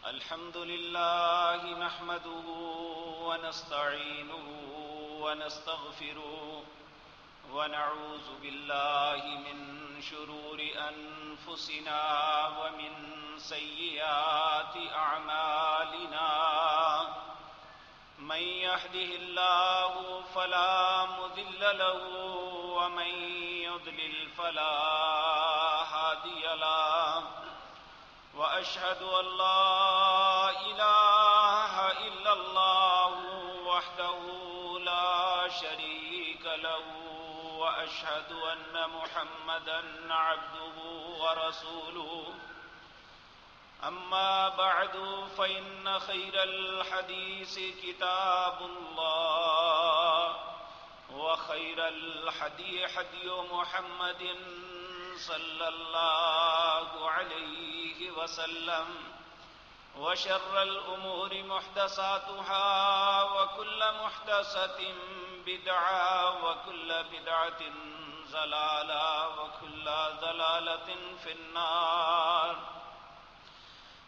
الحمد لله نحمده ونستعينه ونستغفره ونعوذ بالله من شرور أنفسنا ومن سيئات أعمالنا من يهده الله فلا مضل له ومن يضلل فلا هادي له وأشهد أن لا إله إلا الله وحده لا شريك له وأشهد أن محمدًا عبده ورسوله أما بعد فإن خير الحديث كتاب الله وخير الحدي حدي محمد صلى الله عليه وسلم وشر الأمور محدثاتها وكل محدثة بدعة وكل بدعة ضلالة وكل ضلالة في النار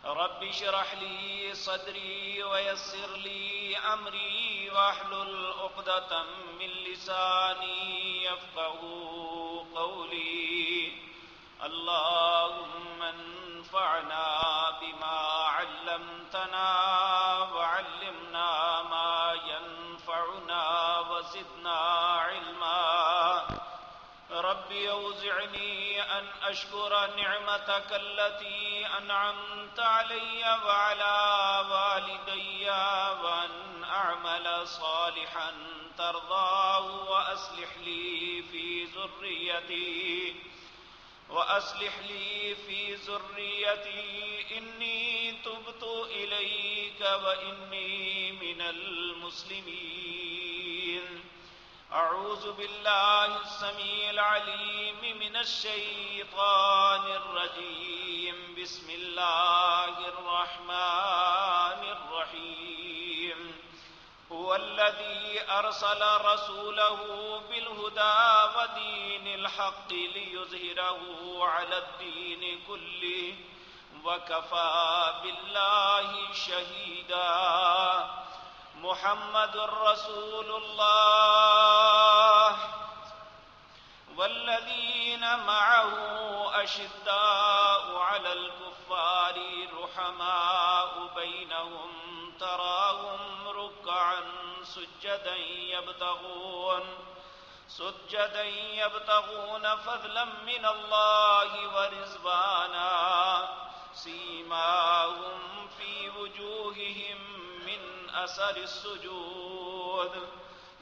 رب اشرح لي صدري ويسر لي أمري واحلل عقدة من لساني يفقهوا قولي اللهم انفعنا بما علمتنا وعلمنا ما ينفعنا وزدنا علما رب أوزعني أن أشكر نعمتك التي أنعمت علي وعلى والدي وأن أعمل صالحا ترضاه وأصلح لي في ذريتي إني تبت إليك وإني من المسلمين أعوذ بالله السميع العليم من الشيطان الرجيم بسم الله الرحمن الرحيم هو الذي أرسل رسوله بالهدى ودين الحق ليظهره على الدين كله وكفى بالله شهيدا محمد رسول الله والذين معه أشداء على الكفار رحماء بينهم تراهم ركعا سجدا يبتغون فضلا من الله ورضوانا سيماهم في وجوههم من أثر السجود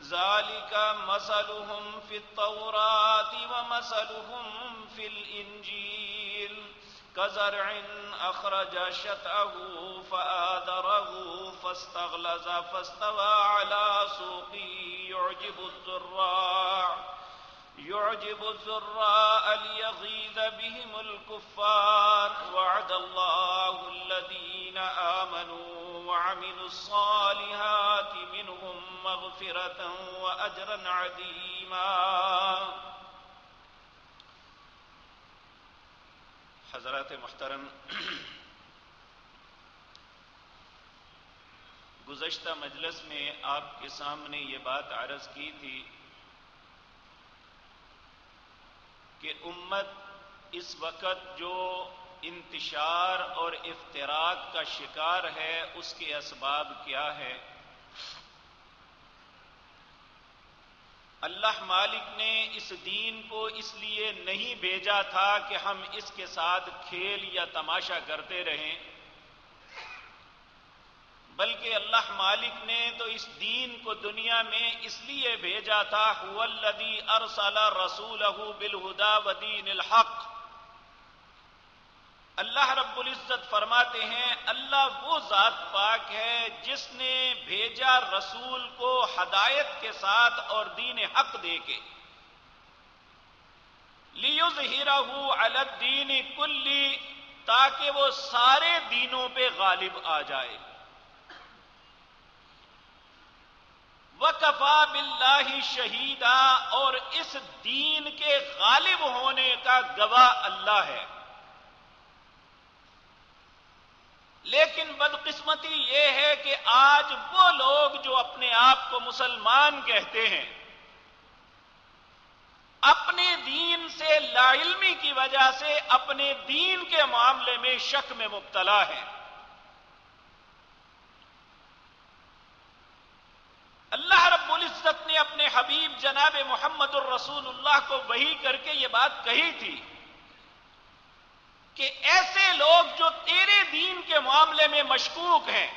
ذلك مثلهم في التوراة ومثلهم في الإنجيل كزرع أخرج شطأه فآذره فاستغلظ فاستوى على سوقه يعجب الزراع ليغيظ بهم الكفار وعد الله الذين آمنوا وعملوا الصالحات منهم مغفرة وأجرا عظيما. حضرات محترم، گزشتہ مجلس میں آپ کے سامنے یہ بات عرض کی تھی کہ امت اس وقت جو انتشار اور افتراق کا شکار ہے اس کے اسباب کیا ہے. اللہ مالک نے اس دین کو اس لیے نہیں بھیجا تھا کہ ہم اس کے ساتھ کھیل یا تماشا کرتے رہیں، بلکہ اللہ مالک نے تو اس دین کو دنیا میں اس لیے بھیجا تھا هو الذی ارسل رسولہ بالہدی ودین الحق. اللہ رب العزت فرماتے ہیں اللہ وہ ذات پاک ہے جس نے بھیجا رسول کو ہدایت کے ساتھ اور دین حق دے کے، لیظہرہ علی الدین کلی، تاکہ وہ سارے دینوں پہ غالب آ جائے. وَكَفَى بِاللَّهِ شَهِيدًا، اور اس دین کے غالب ہونے کا گواہ اللہ ہے. لیکن بدقسمتی یہ ہے کہ آج وہ لوگ جو اپنے آپ کو مسلمان کہتے ہیں اپنے دین سے لا علمی کی وجہ سے اپنے دین کے معاملے میں شک میں مبتلا ہیں. اللہ رب العزت نے اپنے حبیب جناب محمد الرسول اللہ کو وحی کر کے یہ بات کہی تھی کہ ایسے لوگ جو تیرے دین کے معاملے میں مشکوک ہیں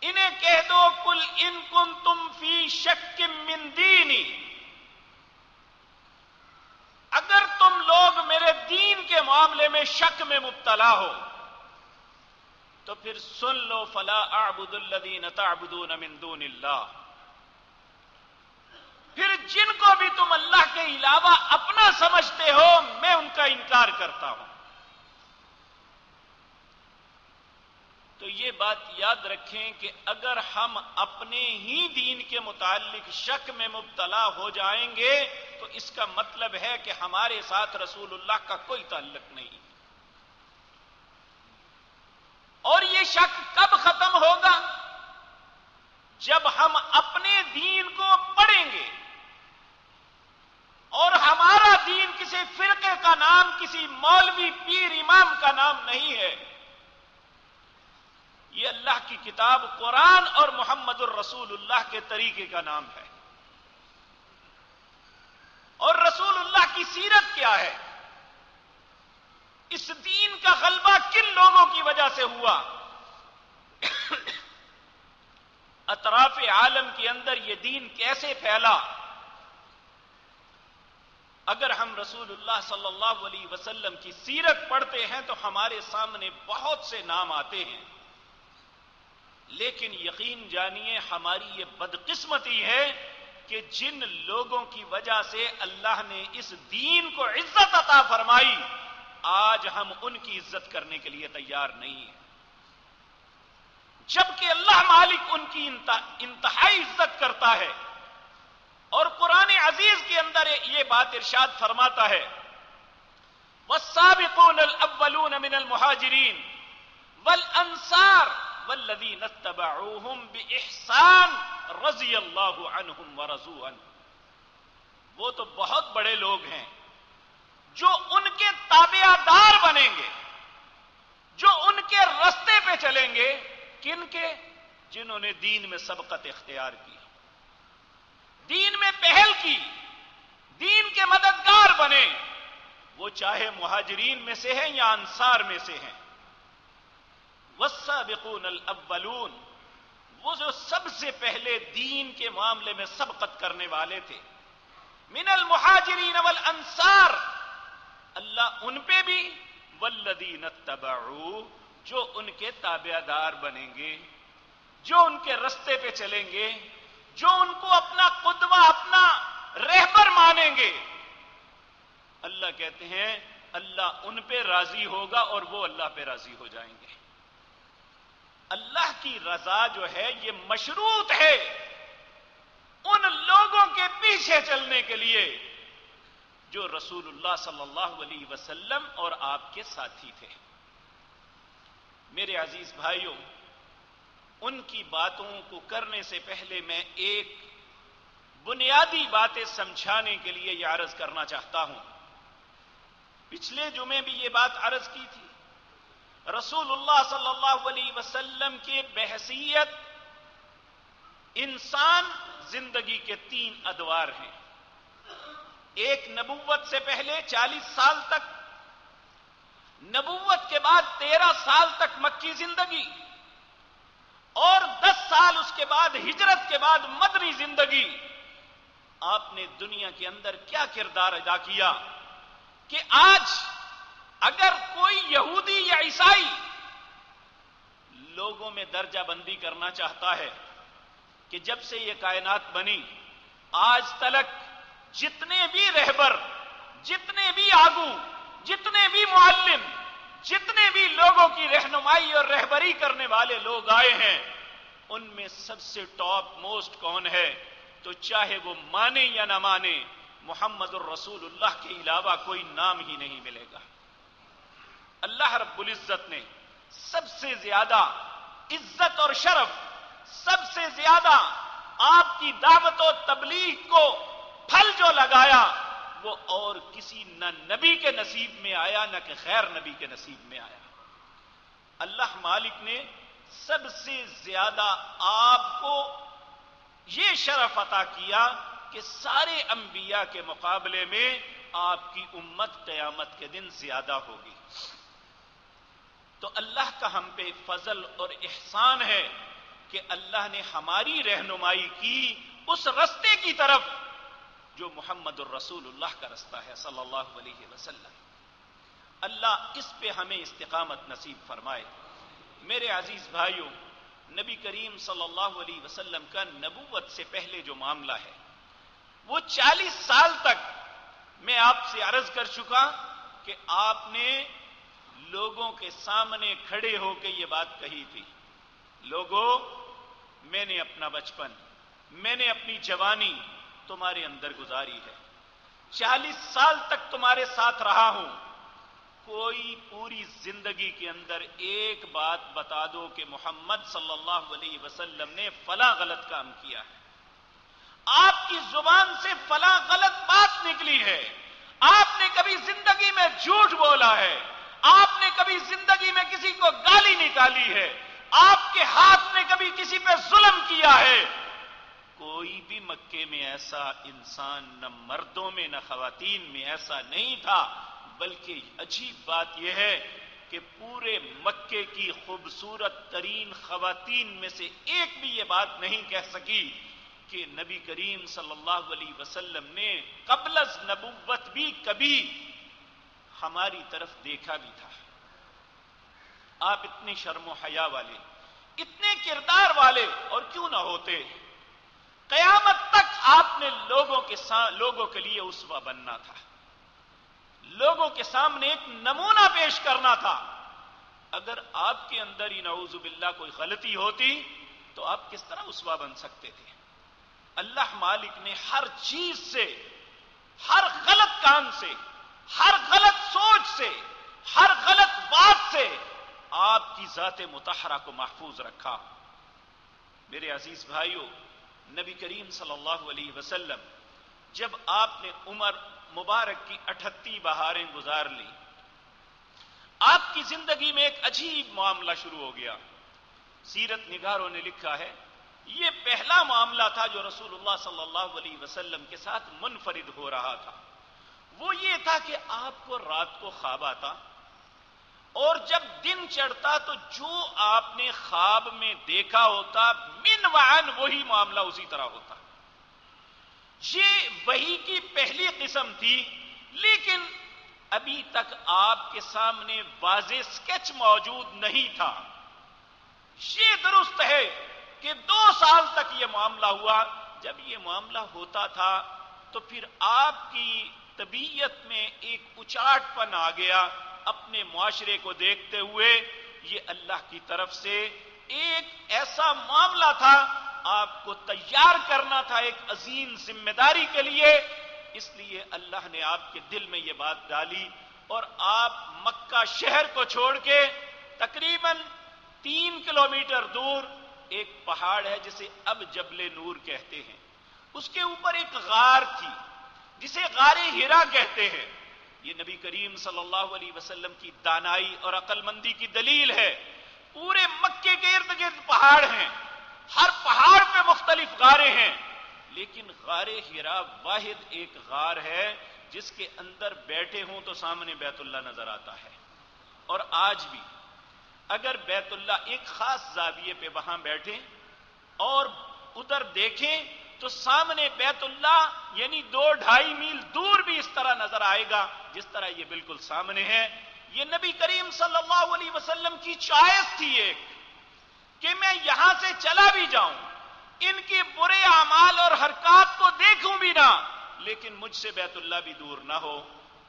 انہیں کہہ دو قل ان کنتم فی شک من دینی، اگر تم لوگ میرے دین کے معاملے میں شک میں مبتلا ہو تو پھر سن لو فلا اعبد الذین تعبدون من دون اللہ، پھر جن کو بھی تم اللہ کے علاوہ اپنا سمجھتے ہو میں ان کا انکار کرتا ہوں. تو یہ بات یاد رکھیں کہ اگر ہم اپنے ہی دین کے متعلق شک میں مبتلا ہو جائیں گے تو اس کا مطلب ہے کہ ہمارے ساتھ رسول اللہ کا کوئی تعلق نہیں. اور یہ شک کب ختم ہوگا؟ جب ہم اپنے دین کو پڑھیں گے اور ہمارا دین کسی فرقے کا نام، کسی مولوی پیر امام کا نام نہیں ہے. یہ اللہ کی کتاب قرآن اور محمد الرسول اللہ کے طریقے کا نام ہے. اور رسول اللہ کی سیرت کیا ہے؟ اس دین کا غلبہ کن لوگوں کی وجہ سے ہوا؟ اطراف عالم کے اندر یہ دین کیسے پھیلا؟ اگر ہم رسول اللہ صلی اللہ علیہ وسلم کی سیرت پڑھتے ہیں تو ہمارے سامنے بہت سے نام آتے ہیں، لیکن یقین جانیے ہماری یہ بدقسمتی ہے کہ جن لوگوں کی وجہ سے اللہ نے اس دین کو عزت عطا فرمائی آج ہم ان کی عزت کرنے کے لیے تیار نہیں ہیں، جبکہ اللہ مالک ان کی انتہائی عزت کرتا ہے. اور قرآن عزیز کے اندر یہ بات ارشاد فرماتا ہے والسابقون الاولون من المہاجرین والانصار والذین اتبعوہم باحسان رضی اللہ عنہم ورضوا عنہ. وہ تو بہت بڑے لوگ ہیں جو ان کے تابع دار بنیں گے، جو ان کے رستے پہ چلیں گے. کن کے؟ جنہوں نے دین میں سبقت اختیار کی، دین میں پہل کی، دین کے مددگار بنے، وہ چاہے مہاجرین میں سے ہیں یا انصار میں سے ہیں. والسابقون الاولون، وہ جو سب سے پہلے دین کے معاملے میں سبقت کرنے والے تھے، من المہاجرین والانصار، اللہ ان پہ بھی، والذین اتبعوا، جو ان کے تابع دار بنیں گے، جو ان کے رستے پہ چلیں گے، جو ان کو اپنا قدوہ، اپنا رہبر مانیں گے. اللہ کہتے ہیں اللہ ان پہ راضی ہوگا اور وہ اللہ پہ راضی ہو جائیں گے. اللہ کی رضا جو ہے یہ مشروط ہے ان لوگوں کے پیچھے چلنے کے لیے جو رسول اللہ صلی اللہ علیہ وسلم اور آپ کے ساتھی تھے. میرے عزیز بھائیوں، ان کی باتوں کو کرنے سے پہلے میں ایک بنیادی باتیں سمجھانے کے لیے یہ عرض کرنا چاہتا ہوں. پچھلے جمعے بھی یہ بات عرض کی تھی. رسول اللہ صلی اللہ علیہ وسلم کے بحیثیت انسان زندگی کے 3 ادوار ہیں. ایک نبوت سے پہلے 40 سال تک، نبوت کے بعد 13 سال تک مکی زندگی، اور 10 سال اس کے بعد ہجرت کے بعد مدنی زندگی. آپ نے دنیا کے اندر کیا کردار ادا کیا کہ آج اگر کوئی یہودی یا عیسائی لوگوں میں درجہ بندی کرنا چاہتا ہے کہ جب سے یہ کائنات بنی آج تلک جتنے بھی رہبر، جتنے بھی آگو، جتنے بھی معلم، جتنے بھی لوگوں کی رہنمائی اور رہبری کرنے والے لوگ آئے ہیں، ان میں سب سے ٹاپ موسٹ کون ہے؟ تو چاہے وہ مانے یا نہ مانے، محمد الرسول اللہ کے علاوہ کوئی نام ہی نہیں ملے گا. اللہ رب العزت نے سب سے زیادہ عزت اور شرف، سب سے زیادہ آپ کی دعوت و تبلیغ کو پھل جو لگایا وہ اور کسی نہ نبی کے نصیب میں آیا نہ کہ غیر نبی کے نصیب میں آیا۔ اللہ مالک نے سب سے زیادہ آپ کو یہ شرف عطا کیا کہ سارے انبیاء کے مقابلے میں آپ کی امت قیامت کے دن زیادہ ہوگی۔ تو اللہ کا ہم پہ فضل اور احسان ہے کہ اللہ نے ہماری رہنمائی کی اس رستے کی طرف جو محمد الرسول اللہ کا رستہ ہے صلی اللہ علیہ وسلم۔ اللہ اس پہ ہمیں استقامت نصیب فرمائے۔ میرے عزیز بھائیوں، نبی کریم صلی اللہ علیہ وسلم کا نبوت سے پہلے جو معاملہ ہے وہ 40 سال تک میں آپ سے عرض کر چکا کہ آپ نے لوگوں کے سامنے کھڑے ہو کے یہ بات کہی تھی، لوگوں میں نے اپنا بچپن، میں نے اپنی جوانی تمہارے اندر گزاری ہے، 40 سال تک تمہارے ساتھ رہا ہوں، کوئی پوری زندگی کے اندر ایک بات بتا دو کہ محمد صلی اللہ علیہ وسلم نے فلاں غلط کام کیا ہے، آپ کی زبان سے فلاں غلط بات نکلی ہے، آپ نے کبھی زندگی میں جھوٹ بولا ہے، آپ نے کبھی زندگی میں کسی کو گالی نکالی ہے، آپ کے ہاتھ نے کبھی کسی پہ ظلم کیا ہے۔ کوئی بھی مکے میں ایسا انسان نہ مردوں میں نہ خواتین میں ایسا نہیں تھا، بلکہ عجیب بات یہ ہے کہ پورے مکے کی خوبصورت ترین خواتین میں سے ایک بھی یہ بات نہیں کہہ سکی کہ نبی کریم صلی اللہ علیہ وسلم نے قبل از نبوت بھی کبھی ہماری طرف دیکھا بھی تھا۔ آپ اتنے شرم و حیا والے، اتنے کردار والے اور کیوں نہ ہوتے، قیامت تک آپ نے لوگوں کے لیے اسوہ بننا تھا، لوگوں کے سامنے ایک نمونہ پیش کرنا تھا۔ اگر آپ کے اندر ہی نعوذ باللہ کوئی غلطی ہوتی تو آپ کس طرح اسوہ بن سکتے تھے؟ اللہ مالک نے ہر چیز سے، ہر غلط کام سے، ہر غلط سوچ سے، ہر غلط بات سے آپ کی ذات مطہرہ کو محفوظ رکھا۔ میرے عزیز بھائیوں، نبی کریم صلی اللہ علیہ وسلم جب آپ نے عمر مبارک کی 38 بہاریں گزار لی، آپ کی زندگی میں ایک عجیب معاملہ شروع ہو گیا۔ سیرت نگاروں نے لکھا ہے یہ پہلا معاملہ تھا جو رسول اللہ صلی اللہ علیہ وسلم کے ساتھ منفرد ہو رہا تھا۔ وہ یہ تھا کہ آپ کو رات کو خواب آتا اور جب دن چڑھتا تو جو آپ نے خواب میں دیکھا ہوتا من وعن وہی معاملہ اسی طرح ہوتا۔ یہ وحی کی پہلی قسم تھی، لیکن ابھی تک آپ کے سامنے واضح سکیچ موجود نہیں تھا۔ یہ درست ہے کہ 2 سال تک یہ معاملہ ہوا۔ جب یہ معاملہ ہوتا تھا تو پھر آپ کی طبیعت میں ایک اچاٹ پن آ گیا، اپنے معاشرے کو دیکھتے ہوئے یہ اللہ کی طرف سے ایک ایسا معاملہ تھا، آپ کو تیار کرنا تھا ایک عظیم ذمہ داری کے لیے۔ اس لیے اللہ نے آپ کے دل میں یہ بات ڈالی اور آپ مکہ شہر کو چھوڑ کے تقریباً 3 کلومیٹر دور ایک پہاڑ ہے جسے اب جبل نور کہتے ہیں، اس کے اوپر ایک غار تھی جسے غار ہرا کہتے ہیں۔ یہ نبی کریم صلی اللہ علیہ وسلم کی دانائی اور عقل مندی کی دلیل ہے۔ پورے مکے کے ارد گرد پہاڑ ہیں، ہر پہاڑ پہ مختلف غاریں ہیں، لیکن غار ہرا واحد ایک غار ہے جس کے اندر بیٹھے ہوں تو سامنے بیت اللہ نظر آتا ہے۔ اور آج بھی اگر بیت اللہ ایک خاص زاویے پہ وہاں بیٹھیں اور ادھر دیکھیں تو سامنے بیت اللہ یعنی 2-2.5 میل دور بھی اس طرح نظر آئے گا جس طرح یہ بالکل سامنے ہے۔ یہ نبی کریم صلی اللہ علیہ وسلم کی چوائس تھی ایک کہ میں یہاں سے چلا بھی جاؤں، ان کے برے اعمال اور حرکات کو دیکھوں بھی نہ، لیکن مجھ سے بیت اللہ بھی دور نہ ہو۔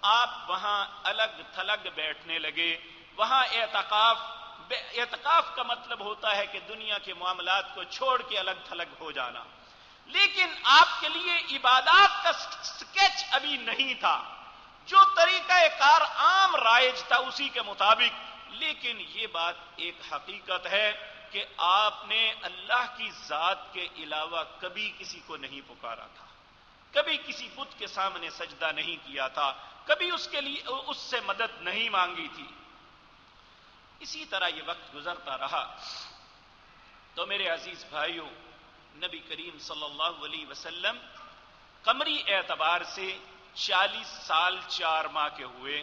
آپ وہاں الگ تھلگ بیٹھنے لگے۔ وہاں اعتکاف کا مطلب ہوتا ہے کہ دنیا کے معاملات کو چھوڑ کے الگ تھلگ ہو جانا، لیکن آپ کے لیے عبادات کا سکیچ ابھی نہیں تھا۔ جو طریقہ کار عام رائج تھا اسی کے مطابق. لیکن یہ بات ایک حقیقت ہے کہ آپ نے اللہ کی ذات کے علاوہ کبھی کسی کو نہیں پکارا تھا, کبھی کسی بت کے سامنے سجدہ نہیں کیا تھا, کبھی اس کے لیے اس سے مدد نہیں مانگی تھی. اسی طرح یہ وقت گزرتا رہا تو میرے عزیز بھائیوں, نبی کریم صلی اللہ علیہ وسلم قمری اعتبار سے 40 سال 4 ماہ کے ہوئے.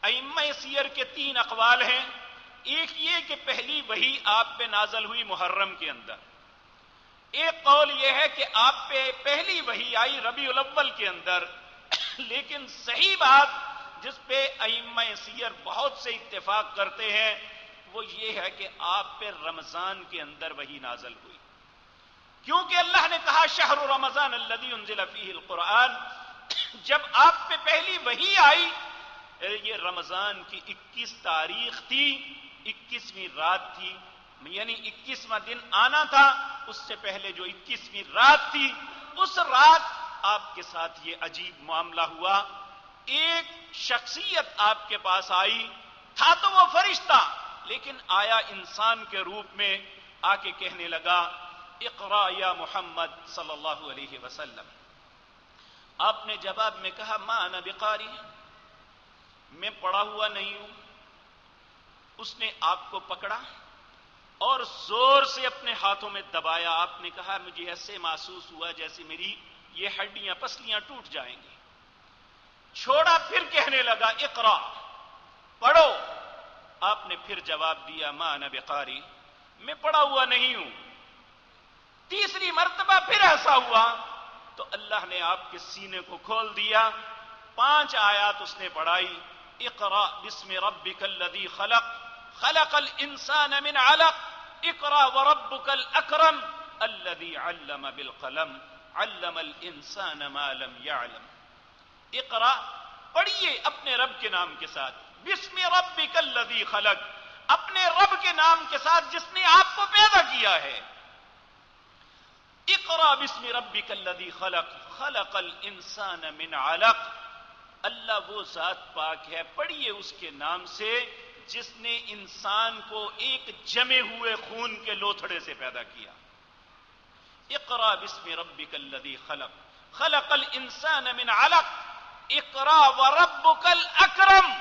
ائمہ سیر کے 3 اقوال ہیں. ایک یہ کہ پہلی وحی آپ پہ نازل ہوئی محرم کے اندر, ایک قول یہ ہے کہ آپ پہ پہلی وحی آئی ربیع الاول کے اندر. لیکن صحیح بات جس پہ ائمہ سیر بہت سے اتفاق کرتے ہیں وہ یہ ہے کہ آپ پہ رمضان کے اندر وحی نازل ہوئی, کیونکہ اللہ نے کہا شہر رمضان الذی انزل فیہ القرآن. جب آپ پہ پہلی وحی آئی یہ رمضان کی 21 تاریخ تھی, 21ویں رات تھی, یعنی 21واں دن آنا تھا. اس سے پہلے جو 21ویں رات تھی, اس رات آپ کے ساتھ یہ عجیب معاملہ ہوا. ایک شخصیت آپ کے پاس آئی, تھا تو وہ فرشتہ لیکن آیا انسان کے روپ میں, آ کے کہنے لگا اقرا یا محمد صلی اللہ علیہ وسلم. آپ نے جواب میں کہا ما انا بقاری, میں پڑھا ہوا نہیں ہوں. اس نے آپ کو پکڑا اور زور سے اپنے ہاتھوں میں دبایا. آپ نے کہا مجھے ایسے محسوس ہوا جیسے میری یہ ہڈیاں پسلیاں ٹوٹ جائیں گی. چھوڑا, پھر کہنے لگا اقرا, پڑھو. آپ نے پھر جواب دیا ما انا بقاری, میں پڑھا ہوا نہیں ہوں. تیسری مرتبہ پھر ایسا ہوا تو اللہ نے آپ کے سینے کو کھول دیا. 5 آیات اس نے پڑھائی. اقرا بسم ربک الذی خلق, خلق الانسان من علق, اقرا وربک الاکرم الذی علم بالقلم, علم الانسان ما لم يعلم. اقرا, پڑھیے اپنے رب کے نام کے ساتھ, بسم ربک الذی خلق, اپنے رب کے نام کے ساتھ جس نے آپ کو پیدا کیا ہے. اقرا بسم ربک الذی خلق, خلق الانسان من علق, اللہ وہ ذات پاک ہے, پڑھیے اس کے نام سے جس نے انسان کو ایک جمے ہوئے خون کے لوتھڑے سے پیدا کیا. اقرا بسم ربک الذی خلق, خلق الانسان من علق, اقرا وربک الاکرم.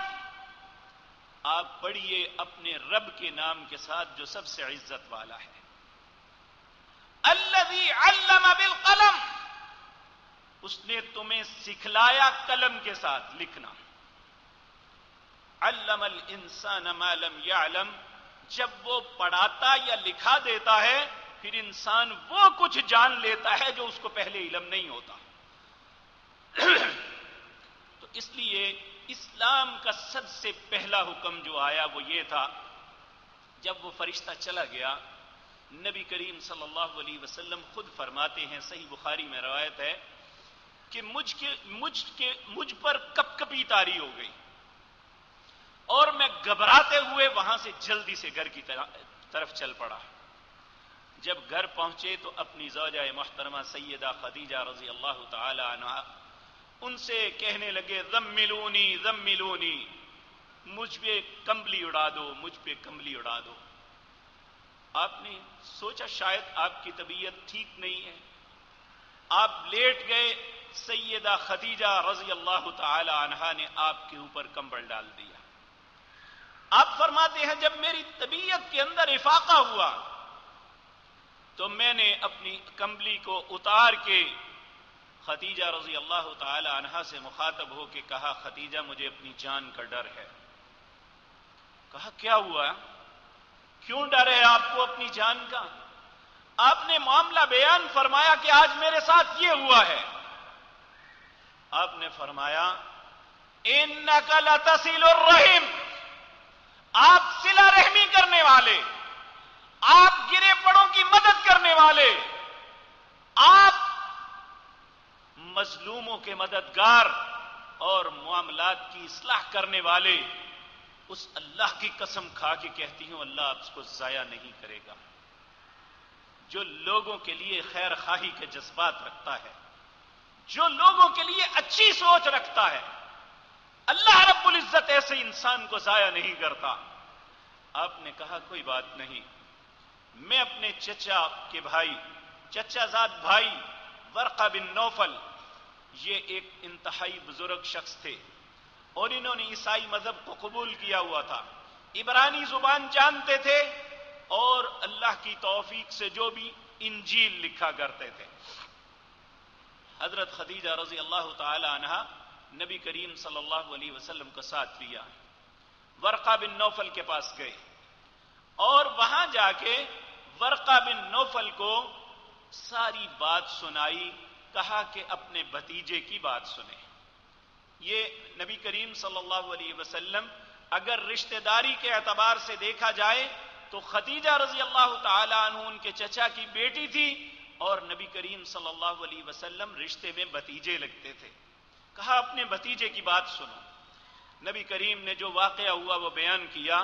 آپ پڑھیے اپنے رب کے نام کے ساتھ جو سب سے عزت والا ہے. الذی علم بالقلم, اس نے تمہیں سکھلایا قلم کے ساتھ لکھنا. علم الانسان ما لم يعلم, جب وہ پڑھاتا یا لکھا دیتا ہے پھر انسان وہ کچھ جان لیتا ہے جو اس کو پہلے علم نہیں ہوتا. تو اس لیے اسلام کا سب سے پہلا حکم جو آیا وہ یہ تھا, جب وہ فرشتہ چلا گیا, نبی کریم صلی اللہ علیہ وسلم خود فرماتے ہیں, صحیح بخاری میں روایت ہے کہ مجھ پر کپ کپی طاری ہو گئی اور میں گھبراتے ہوئے وہاں سے جلدی سے گھر کی طرف چل پڑا. جب گھر پہنچے تو اپنی زوجہ محترمہ سیدہ خدیجہ رضی اللہ تعالی عنہا, ان سے کہنے لگے زملونی زملونی, مجھ پہ کمبلی اڑا دو, مجھ پہ کمبلی اڑا دو. آپ نے سوچا شاید آپ کی طبیعت ٹھیک نہیں ہے, آپ لیٹ گئے. سیدہ خدیجہ رضی اللہ تعالی عنہا نے آپ کے اوپر کمبل ڈال دیا. آپ فرماتے ہیں جب میری طبیعت کے اندر افاقہ ہوا تو میں نے اپنی کمبلی کو اتار کے خدیجہ رضی اللہ تعالی عنہا سے مخاطب ہو کے کہا خدیجہ مجھے اپنی جان کا ڈر ہے. کہا کیا ہوا, کیوں ڈر ہے آپ کو اپنی جان کا؟ آپ نے معاملہ بیان فرمایا کہ آج میرے ساتھ یہ ہوا ہے. آپ نے فرمایا انک لتصل الرحم, آپ صلہ رحمی کرنے والے, آپ گرے پڑوں کی مدد کرنے والے, آپ مظلوموں کے مددگار اور معاملات کی اصلاح کرنے والے. اس اللہ کی قسم کھا کے کہتی ہوں اللہ آپ کو ضائع نہیں کرے گا. جو لوگوں کے لیے خیر خواہی کے جذبات رکھتا ہے, جو لوگوں کے لیے اچھی سوچ رکھتا ہے, اللہ رب العزت ایسے انسان کو ضائع نہیں کرتا. آپ نے کہا کوئی بات نہیں، میں اپنے چچا کے بھائی، چچا زاد بھائی ورقہ بن نوفل، یہ ایک انتہائی بزرگ شخص تھے اور انہوں نے عیسائی مذہب کو قبول کیا ہوا تھا، عبرانی زبان جانتے تھے اور اللہ کی توفیق سے جو بھی انجیل لکھا کرتے تھے. حضرت خدیجہ رضی اللہ تعالی عنہا نبی کریم صلی اللہ علیہ وسلم کو ساتھ لیا، ورقہ بن نوفل کے پاس گئے اور وہاں جا کے ورقہ بن نوفل کو ساری بات سنائی. کہا کہ اپنے بھتیجے کی بات سنیں. یہ نبی کریم صلی اللہ علیہ وسلم اگر رشتہ داری کے اعتبار سے دیکھا جائے تو خدیجہ رضی اللہ تعالی عنہ ان کے چچا کی بیٹی تھی اور نبی کریم صلی اللہ علیہ وسلم رشتے میں بھتیجے لگتے تھے. کہا اپنے بھتیجے کی بات سنو. نبی کریم نے جو واقعہ ہوا وہ بیان کیا.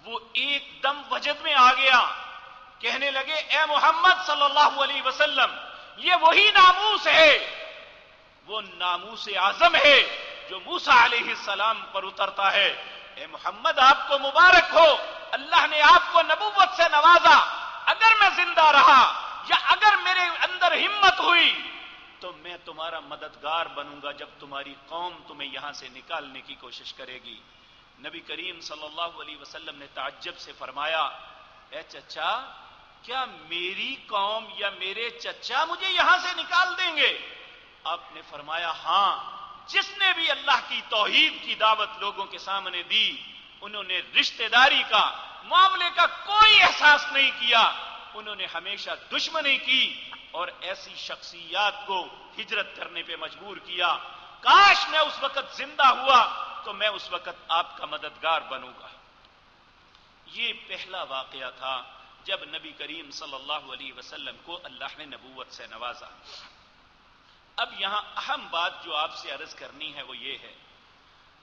وہ ایک دم وجد میں آ گیا، کہنے لگے اے محمد صلی اللہ علیہ وسلم، یہ وہی ناموس ہے، وہ ناموس اعظم ہے جو موسیٰ علیہ السلام پر اترتا ہے. اے محمد آپ کو مبارک ہو، اللہ نے آپ کو نبوت سے نوازا. اگر میں زندہ رہا یا اگر میرے اندر ہمت ہوئی تو میں تمہارا مددگار بنوں گا جب تمہاری قوم تمہیں یہاں سے نکالنے کی کوشش کرے گی. نبی کریم صلی اللہ علیہ وسلم نے تعجب سے فرمایا اے چچا، کیا میری قوم یا میرے چچا مجھے یہاں سے نکال دیں گے؟ آپ نے فرمایا ہاں، جس نے بھی اللہ کی توحید کی دعوت لوگوں کے سامنے دی انہوں نے رشتہ داری کا، معاملے کا کوئی احساس نہیں کیا، انہوں نے ہمیشہ دشمنی کی اور ایسی شخصیات کو ہجرت کرنے پہ مجبور کیا. کاش میں اس وقت زندہ ہوا تو میں اس وقت آپ کا مددگار بنوں گا. یہ پہلا واقعہ تھا جب نبی کریم صلی اللہ علیہ وسلم کو اللہ نے نبوت سے نوازا. اب یہاں اہم بات جو آپ سے عرض کرنی ہے وہ یہ ہے،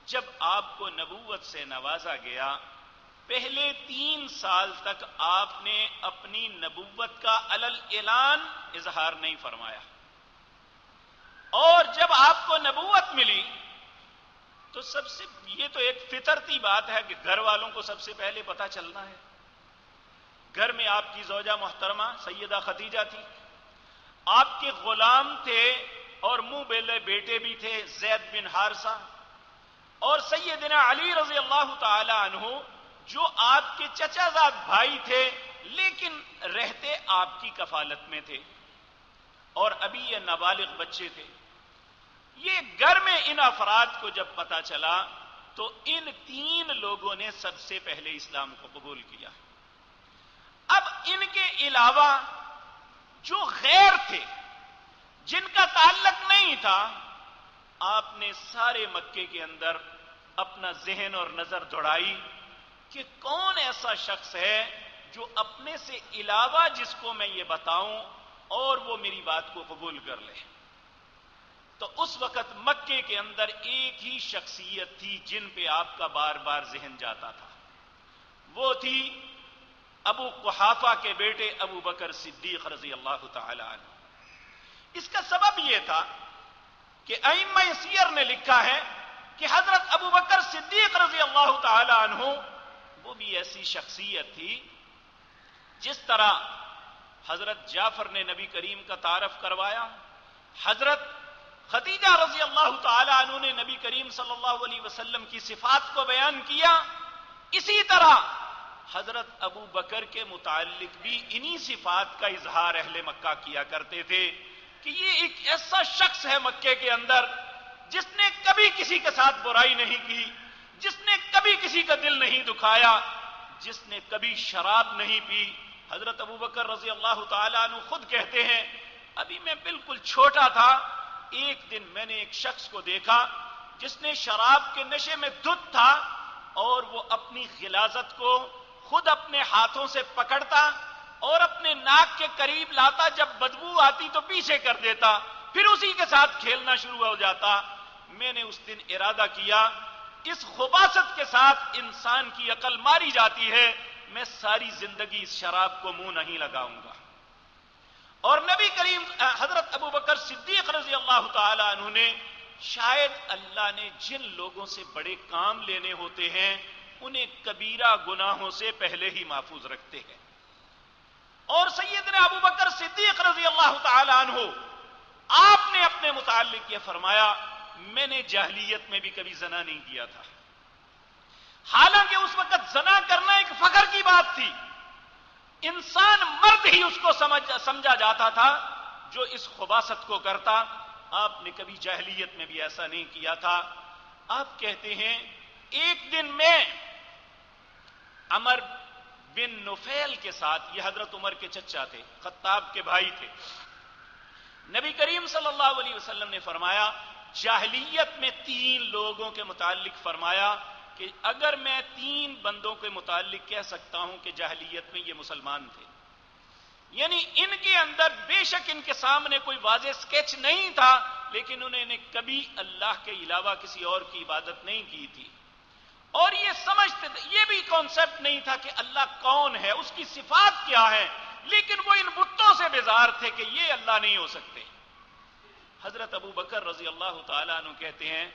جب آپ کو نبوت سے نوازا گیا پہلے 3 سال تک آپ نے اپنی نبوت کا علل اعلان اظہار نہیں فرمایا، اور جب آپ کو نبوت ملی تو سب سے یہ تو ایک فطرتی بات ہے کہ گھر والوں کو سب سے پہلے پتہ چلنا ہے. گھر میں آپ کی زوجہ محترمہ سیدہ خدیجہ تھی، آپ کے غلام تھے اور منہ بیلے بیٹے بھی تھے زید بن حارثہ، اور سیدنا علی رضی اللہ تعالی عنہ جو آپ کے چچا زاد بھائی تھے لیکن رہتے آپ کی کفالت میں تھے، اور ابھی یہ نابالغ بچے تھے. یہ گھر میں ان افراد کو جب پتا چلا تو ان 3 لوگوں نے سب سے پہلے اسلام کو قبول کیا. اب ان کے علاوہ جو غیر تھے، جن کا تعلق نہیں تھا، آپ نے سارے مکے کے اندر اپنا ذہن اور نظر دوڑائی کہ کون ایسا شخص ہے جو اپنے سے علاوہ جس کو میں یہ بتاؤں اور وہ میری بات کو قبول کر لے. تو اس وقت مکے کے اندر ایک ہی شخصیت تھی جن پہ آپ کا بار بار ذہن جاتا تھا، وہ تھی ابو قحافہ کے بیٹے ابو بکر صدیق رضی اللہ تعالی عنہ. اس کا سبب یہ تھا کہ ائمہ سیر نے لکھا ہے کہ حضرت ابو بکر صدیق رضی اللہ تعالی عنہ وہ بھی ایسی شخصیت تھی جس طرح حضرت جعفر نے نبی کریم کا تعارف کروایا، حضرت خدیجہ رضی اللہ تعالی عنہ نے نبی کریم صلی اللہ علیہ وسلم کی صفات کو بیان کیا، اسی طرح حضرت ابو بکر کے متعلق بھی انہی صفات کا اظہار اہل مکہ کیا کرتے تھے کہ یہ ایک ایسا شخص ہے مکے کے اندر جس نے کبھی کسی کے ساتھ برائی نہیں کی، جس نے کبھی کسی کا دل نہیں دکھایا، جس نے کبھی شراب نہیں پی. حضرت ابو بکر رضی اللہ تعالی عنہ خود کہتے ہیں ابھی میں بالکل چھوٹا تھا، ایک دن میں نے ایک شخص کو دیکھا جس نے شراب کے نشے میں دھت تھا اور وہ اپنی غلاظت کو خود اپنے ہاتھوں سے پکڑتا اور اپنے ناک کے قریب لاتا، جب بدبو آتی تو پیچھے کر دیتا، پھر اسی کے ساتھ کھیلنا شروع ہو جاتا. میں نے اس دن ارادہ کیا اس خباثت کے ساتھ انسان کی عقل ماری جاتی ہے، میں ساری زندگی اس شراب کو منہ نہیں لگاؤں گا. اور نبی کریم حضرت ابو بکر صدیق رضی اللہ تعالی عنہ نے شاید اللہ نے جن لوگوں سے بڑے کام لینے ہوتے ہیں انہیں کبیرہ گناہوں سے پہلے ہی محفوظ رکھتے ہیں. اور سیدنا ابو بکر صدیق رضی اللہ تعالی عنہ، آپ نے اپنے متعلق یہ فرمایا میں نے جاہلیت میں بھی کبھی زنا نہیں کیا تھا. حالانکہ اس وقت زنا کرنا ایک فخر کی بات تھی، انسان مرد ہی اس کو سمجھا جاتا تھا جو اس خباثت کو کرتا. آپ نے کبھی جاہلیت میں بھی ایسا نہیں کیا تھا. آپ کہتے ہیں ایک دن میں عمر بن نفیل کے ساتھ، یہ حضرت عمر کے چچا تھے، خطاب کے بھائی تھے، نبی کریم صلی اللہ علیہ وسلم نے فرمایا جاہلیت میں 3 لوگوں کے متعلق فرمایا کہ اگر میں 3 بندوں کے متعلق کہہ سکتا ہوں کہ جاہلیت میں یہ مسلمان تھے، یعنی ان کے اندر بے شک ان کے سامنے کوئی واضح سکیچ نہیں تھا، لیکن انہوں نے کبھی اللہ کے علاوہ کسی اور کی عبادت نہیں کی تھی، اور یہ سمجھتے تھے، یہ بھی کانسیپٹ نہیں تھا کہ اللہ کون ہے، اس کی صفات کیا ہے، لیکن وہ ان بتوں سے بیزار تھے کہ یہ اللہ نہیں ہو سکتے. حضرت ابو بکر رضی اللہ تعالیٰ عنہ کہتے ہیں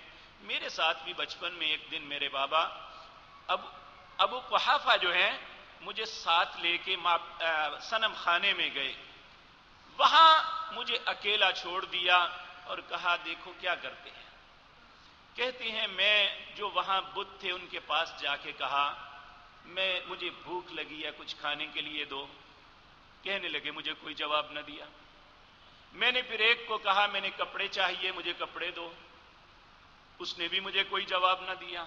میرے ساتھ بھی بچپن میں ایک دن میرے بابا ابو قحافہ جو ہیں مجھے ساتھ لے کے صنم خانے میں گئے. وہاں مجھے اکیلا چھوڑ دیا اور کہا دیکھو کیا کرتے ہیں. کہتے ہیں میں جو وہاں بت تھے ان کے پاس جا کے کہا مجھے بھوک لگی ہے، کچھ کھانے کے لیے دو. کہنے لگے، مجھے کوئی جواب نہ دیا. میں نے پھر ایک کو کہا میں نے کپڑے چاہیے، مجھے کپڑے دو. اس نے بھی مجھے کوئی جواب نہ دیا.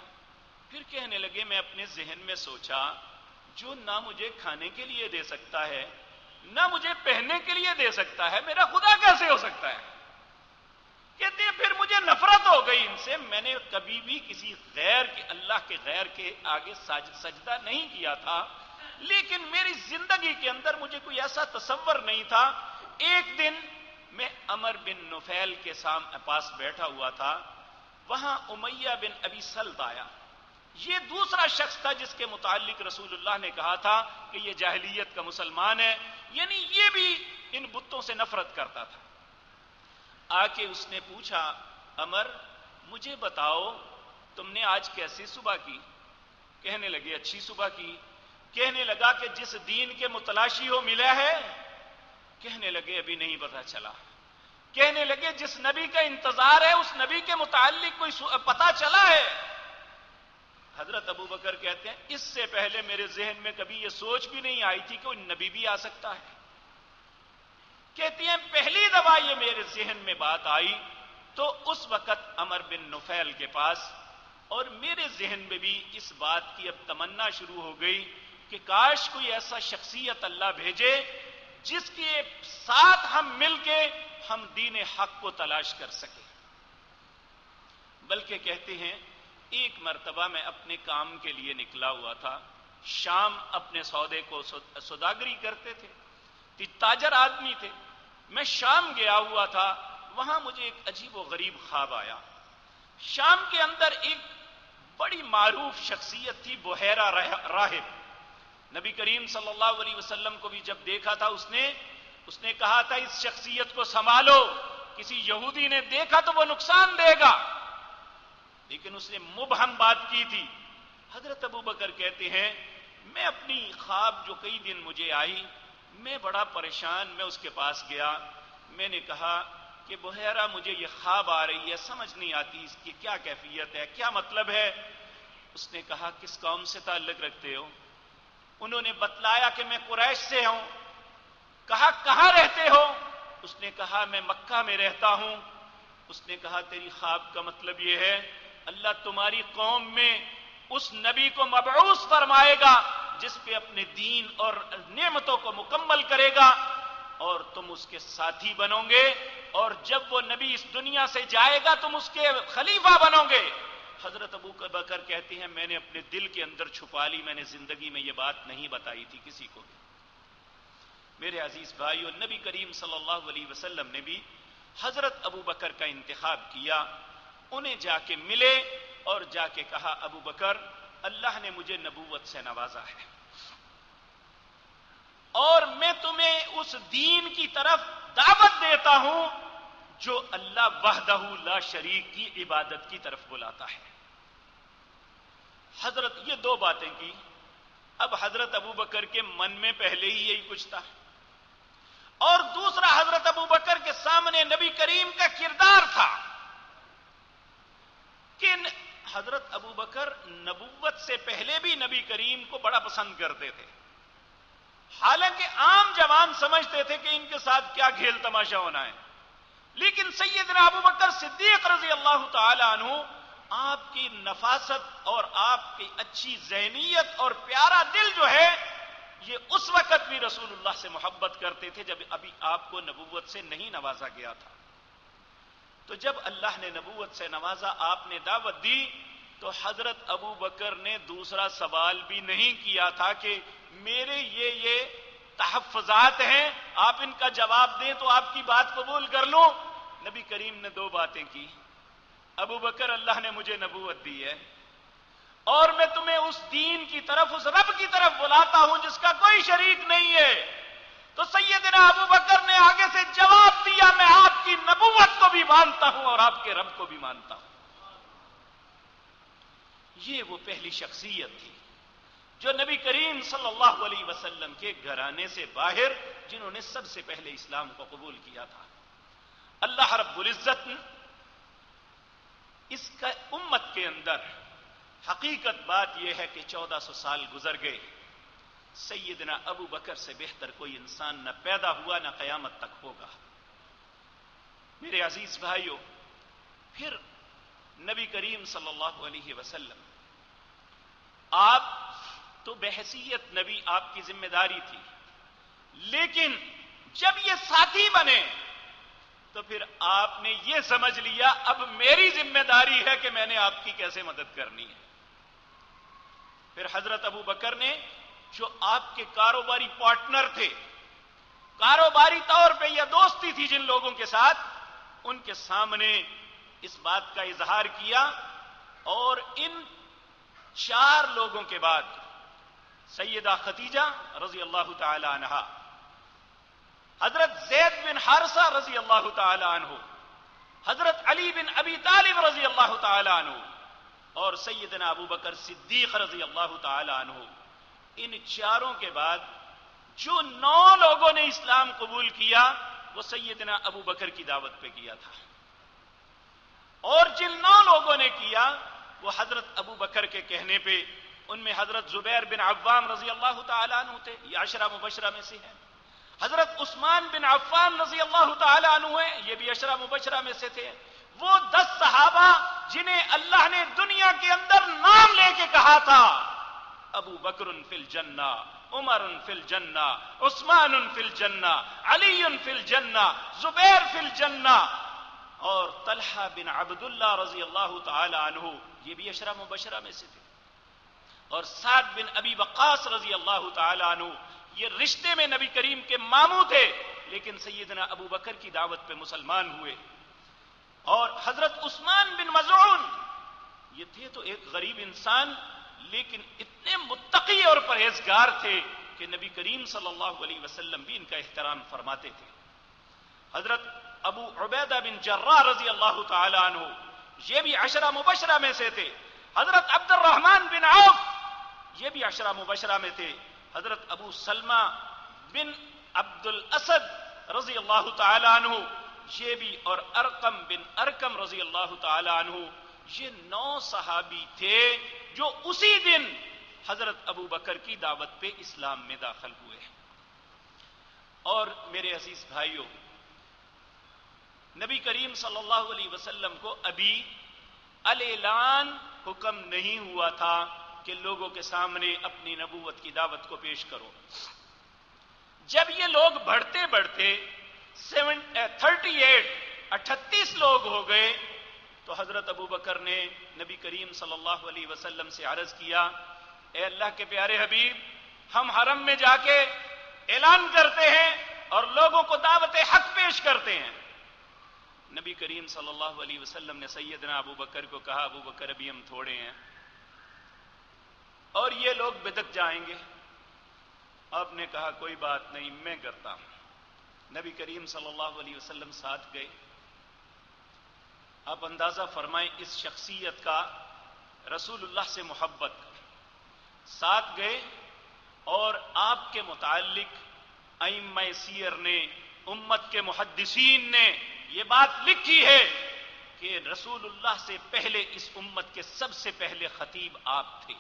پھر کہنے لگے میں اپنے ذہن میں سوچا جو نہ مجھے کھانے کے لیے دے سکتا ہے نہ مجھے پہننے کے لیے دے سکتا ہے، میرا خدا کیسے ہو سکتا ہے. کہتے ہیں پھر مجھے نفرت ہو گئی ان سے. میں نے کبھی بھی کسی غیر کے، اللہ کے غیر کے آگے سجدہ نہیں کیا تھا، لیکن میری زندگی کے اندر مجھے کوئی ایسا تصور نہیں تھا. ایک دن میں عمر بن نفیل کے پاس بیٹھا ہوا تھا، وہاں امیہ بن ابی سلط آیا. یہ دوسرا شخص تھا جس کے متعلق رسول اللہ نے کہا تھا کہ یہ جاہلیت کا مسلمان ہے، یعنی یہ بھی ان بتوں سے نفرت کرتا تھا. آ کے اس نے پوچھا عمر مجھے بتاؤ تم نے آج کیسی صبح کی؟ کہنے لگے اچھی صبح کی. کہنے لگا کہ جس دین کے متلاشی ہو ملا ہے؟ کہنے لگے ابھی نہیں پتا چلا. کہنے لگے جس نبی کا انتظار ہے اس نبی کے متعلق کوئی پتا چلا ہے؟ حضرت ابو بکر کہتے ہیں اس سے پہلے میرے ذہن میں کبھی یہ سوچ بھی نہیں آئی تھی کہ کوئی نبی بھی آ سکتا ہے. کہتی ہیں پہلی دفعہ یہ میرے ذہن میں بات آئی تو اس وقت عمر بن نفیل کے پاس، اور میرے ذہن میں بھی اس بات کی اب تمنا شروع ہو گئی کہ کاش کوئی ایسا شخصیت اللہ بھیجے جس کے ساتھ ہم مل کے ہم دین حق کو تلاش کر سکیں. بلکہ کہتے ہیں ایک مرتبہ میں اپنے کام کے لیے نکلا ہوا تھا، شام اپنے سودے کو سوداگری کرتے تھے، تاجر آدمی تھے. میں شام گیا ہوا تھا، وہاں مجھے ایک عجیب و غریب خواب آیا. شام کے اندر ایک بڑی معروف شخصیت تھی بحیرہ راہب. نبی کریم صلی اللہ علیہ وسلم کو بھی جب دیکھا تھا اس نے کہا تھا اس شخصیت کو سنبھالو، کسی یہودی نے دیکھا تو وہ نقصان دے گا، لیکن اس نے مبہم بات کی تھی. حضرت ابو بکر کہتے ہیں میں اپنی خواب جو کئی دن مجھے آئی، میں بڑا پریشان، میں اس کے پاس گیا. میں نے کہا کہ بحیرہ مجھے یہ خواب آ رہی ہے، سمجھ نہیں آتی اس کی کیا کیفیت ہے، کیا مطلب ہے. اس نے کہا کس قوم سے تعلق رکھتے ہو؟ انہوں نے بتلایا کہ میں قریش سے ہوں. کہا کہاں رہتے ہو؟ اس نے کہا میں مکہ میں رہتا ہوں. اس نے کہا تیری خواب کا مطلب یہ ہے اللہ تمہاری قوم میں اس نبی کو مبعوث فرمائے گا جس پہ اپنے دین اور نعمتوں کو مکمل کرے گا، اور تم اس کے ساتھی بنو گے، اور جب وہ نبی اس دنیا سے جائے گا تم اس کے خلیفہ بنو گے. حضرت ابو بکر کہتے ہیں میں نے اپنے دل کے اندر چھپا لی، میں نے زندگی میں یہ بات نہیں بتائی تھی کسی کو. میرے عزیز بھائیو، نبی کریم صلی اللہ علیہ وسلم نے بھی حضرت ابو بکر کا انتخاب کیا. انہیں جا کے ملے اور جا کے کہا ابو بکر اللہ نے مجھے نبوت سے نوازا ہے اور میں تمہیں اس دین کی طرف دعوت دیتا ہوں جو اللہ وحدہ لا شریک کی عبادت کی طرف بلاتا ہے. حضرت یہ دو باتیں کی. اب حضرت ابوبکر کے من میں پہلے ہی یہی کچھ تھا، اور دوسرا حضرت ابوبکر کے سامنے نبی کریم کا کردار تھا کہ حضرت ابوبکر نبوت سے پہلے بھی نبی کریم کو بڑا پسند کرتے تھے. حالانکہ عام جوان سمجھتے تھے کہ ان کے ساتھ کیا کھیل تماشا ہونا ہے، لیکن سیدنا ابوبکر صدیق رضی اللہ تعالی عنہ آپ کی نفاست اور آپ کی اچھی ذہنیت اور پیارا دل جو ہے، یہ اس وقت بھی رسول اللہ سے محبت کرتے تھے جب ابھی آپ کو نبوت سے نہیں نوازا گیا تھا. تو جب اللہ نے نبوت سے نوازا، آپ نے دعوت دی، تو حضرت ابوبکر نے دوسرا سوال بھی نہیں کیا تھا کہ میرے یہ تحفظات ہیں، آپ ان کا جواب دیں تو آپ کی بات قبول کر لوں. نبی کریم نے دو باتیں کی. ابوبکر، اللہ نے مجھے نبوت دی ہے اور میں تمہیں اس دین کی طرف، اس رب کی طرف بلاتا ہوں جس کا کوئی شریک نہیں ہے. تو سیدنا ابوبکر نے آگے سے جواب دیا، میں آپ کی نبوت کو بھی مانتا ہوں اور آپ کے رب کو بھی مانتا ہوں. یہ وہ پہلی شخصیت تھی جو نبی کریم صلی اللہ علیہ وسلم کے گھرانے سے باہر، جنہوں نے سب سے پہلے اسلام کو قبول کیا تھا. اللہ رب العزت اس کا امت کے اندر، حقیقت بات یہ ہے کہ 1400 سال گزر گئے، سیدنا ابو بکر سے بہتر کوئی انسان نہ پیدا ہوا نہ قیامت تک ہوگا. میرے عزیز بھائیوں، پھر نبی کریم صلی اللہ علیہ وسلم، آپ تو بحیثیت نبی آپ کی ذمہ داری تھی، لیکن جب یہ ساتھی بنے تو پھر آپ نے یہ سمجھ لیا اب میری ذمہ داری ہے کہ میں نے آپ کی کیسے مدد کرنی ہے. پھر حضرت ابو بکر نے، جو آپ کے کاروباری پارٹنر تھے، کاروباری طور پہ یہ دوستی تھی جن لوگوں کے ساتھ، ان کے سامنے اس بات کا اظہار کیا. اور ان 4 لوگوں کے بعد سیدہ خدیجہ رضی اللہ تعالی عنہا، حضرت زید بن حارثہ رضی اللہ تعالی عنہ، حضرت علی بن ابی طالب رضی اللہ تعالی عنہ، اور سیدنا ابو بکر صدیق رضی اللہ تعالی عنہ، ان 4 کے بعد جو 9 لوگوں نے اسلام قبول کیا وہ سیدنا ابو بکر کی دعوت پہ کیا تھا. اور جن 9 لوگوں نے کیا وہ حضرت ابو بکر کے کہنے پہ، ان میں حضرت زبیر بن عوام رضی اللہ تعالی عنہ تھے، یہ 10 مبشرہ میں سے ہیں. حضرت عثمان بن عفان رضی اللہ تعالی عنہ ہیں، یہ بھی 10 مبشرہ میں سے تھے. وہ 10 صحابہ جنہیں اللہ نے دنیا کے اندر نام لے کے کہا تھا، ابو بکر فی الجنہ، عمر فی الجنہ، عثمان فی الجنہ، علی فی الجنہ، زبیر فی الجنہ، اور طلحہ بن عبداللہ رضی اللہ تعالی عنہ، یہ بھی 10 مبشرہ میں سے تھے. اور سعد بن ابی وقاص رضی اللہ تعالی عنہ، یہ رشتے میں نبی کریم کے ماموں تھے لیکن سیدنا ابو بکر کی دعوت پہ مسلمان ہوئے. اور حضرت عثمان بن مظعون، یہ تھے تو ایک غریب انسان لیکن اتنے متقی اور پرہیزگار تھے کہ نبی کریم صلی اللہ علیہ وسلم بھی ان کا احترام فرماتے تھے. حضرت ابو عبیدہ بن جراح رضی اللہ تعالی عنہ، یہ بھی 10 مبشرہ میں سے تھے. حضرت عبد الرحمن بن عوف، یہ بھی 10 مبشرہ میں تھے. حضرت ابو سلمہ بن عبد الاسد رضی اللہ تعالی عنہ، یہ بھی، اور ارقم بن ارقم رضی اللہ تعالی عنہ، یہ 9 صحابی تھے جو اسی دن حضرت ابو بکر کی دعوت پہ اسلام میں داخل ہوئے. اور میرے عزیز بھائیوں، نبی کریم صلی اللہ علیہ وسلم کو ابھی الاعلان حکم نہیں ہوا تھا کہ لوگوں کے سامنے اپنی نبوت کی دعوت کو پیش کرو. جب یہ لوگ بڑھتے بڑھتے 38 لوگ ہو گئے تو حضرت ابو بکر نے نبی کریم صلی اللہ علیہ وسلم سے عرض کیا، اے اللہ کے پیارے حبیب، ہم حرم میں جا کے اعلان کرتے ہیں اور لوگوں کو دعوت حق پیش کرتے ہیں. نبی کریم صلی اللہ علیہ وسلم نے سیدنا ابو بکر کو کہا، ابو بکر ابھی ہم تھوڑے ہیں اور یہ لوگ بدک جائیں گے. آپ نے کہا کوئی بات نہیں، میں کرتا ہوں. نبی کریم صلی اللہ علیہ وسلم ساتھ گئے آپ اندازہ فرمائیں اس شخصیت کا، رسول اللہ سے محبت، ساتھ گئے اور آپ کے متعلق ائمہ سیر نے، امت کے محدثین نے یہ بات لکھی ہے کہ رسول اللہ سے پہلے اس امت کے سب سے پہلے خطیب آپ تھے،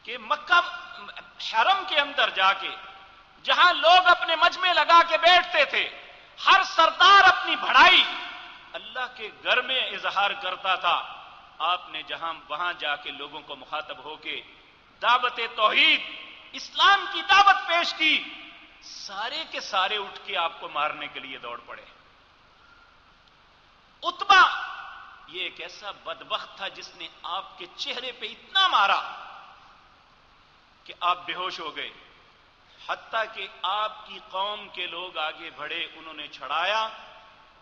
کہ مکہ حرم کے اندر جا کے جہاں لوگ اپنے مجمع لگا کے بیٹھتے تھے، ہر سردار اپنی بڑائی اللہ کے گھر میں اظہار کرتا تھا، آپ نے جہاں وہاں جا کے لوگوں کو مخاطب ہو کے دعوت توحید اسلام کی دعوت پیش کی، سارے کے سارے اٹھ کے آپ کو مارنے کے لیے دوڑ پڑے۔ عتبہ یہ ایک ایسا بدبخت تھا جس نے آپ کے چہرے پہ اتنا مارا کہ آپ بے ہوش ہو گئے، حتیٰ کہ آپ کی قوم کے لوگ آگے بڑھے، انہوں نے چھڑایا،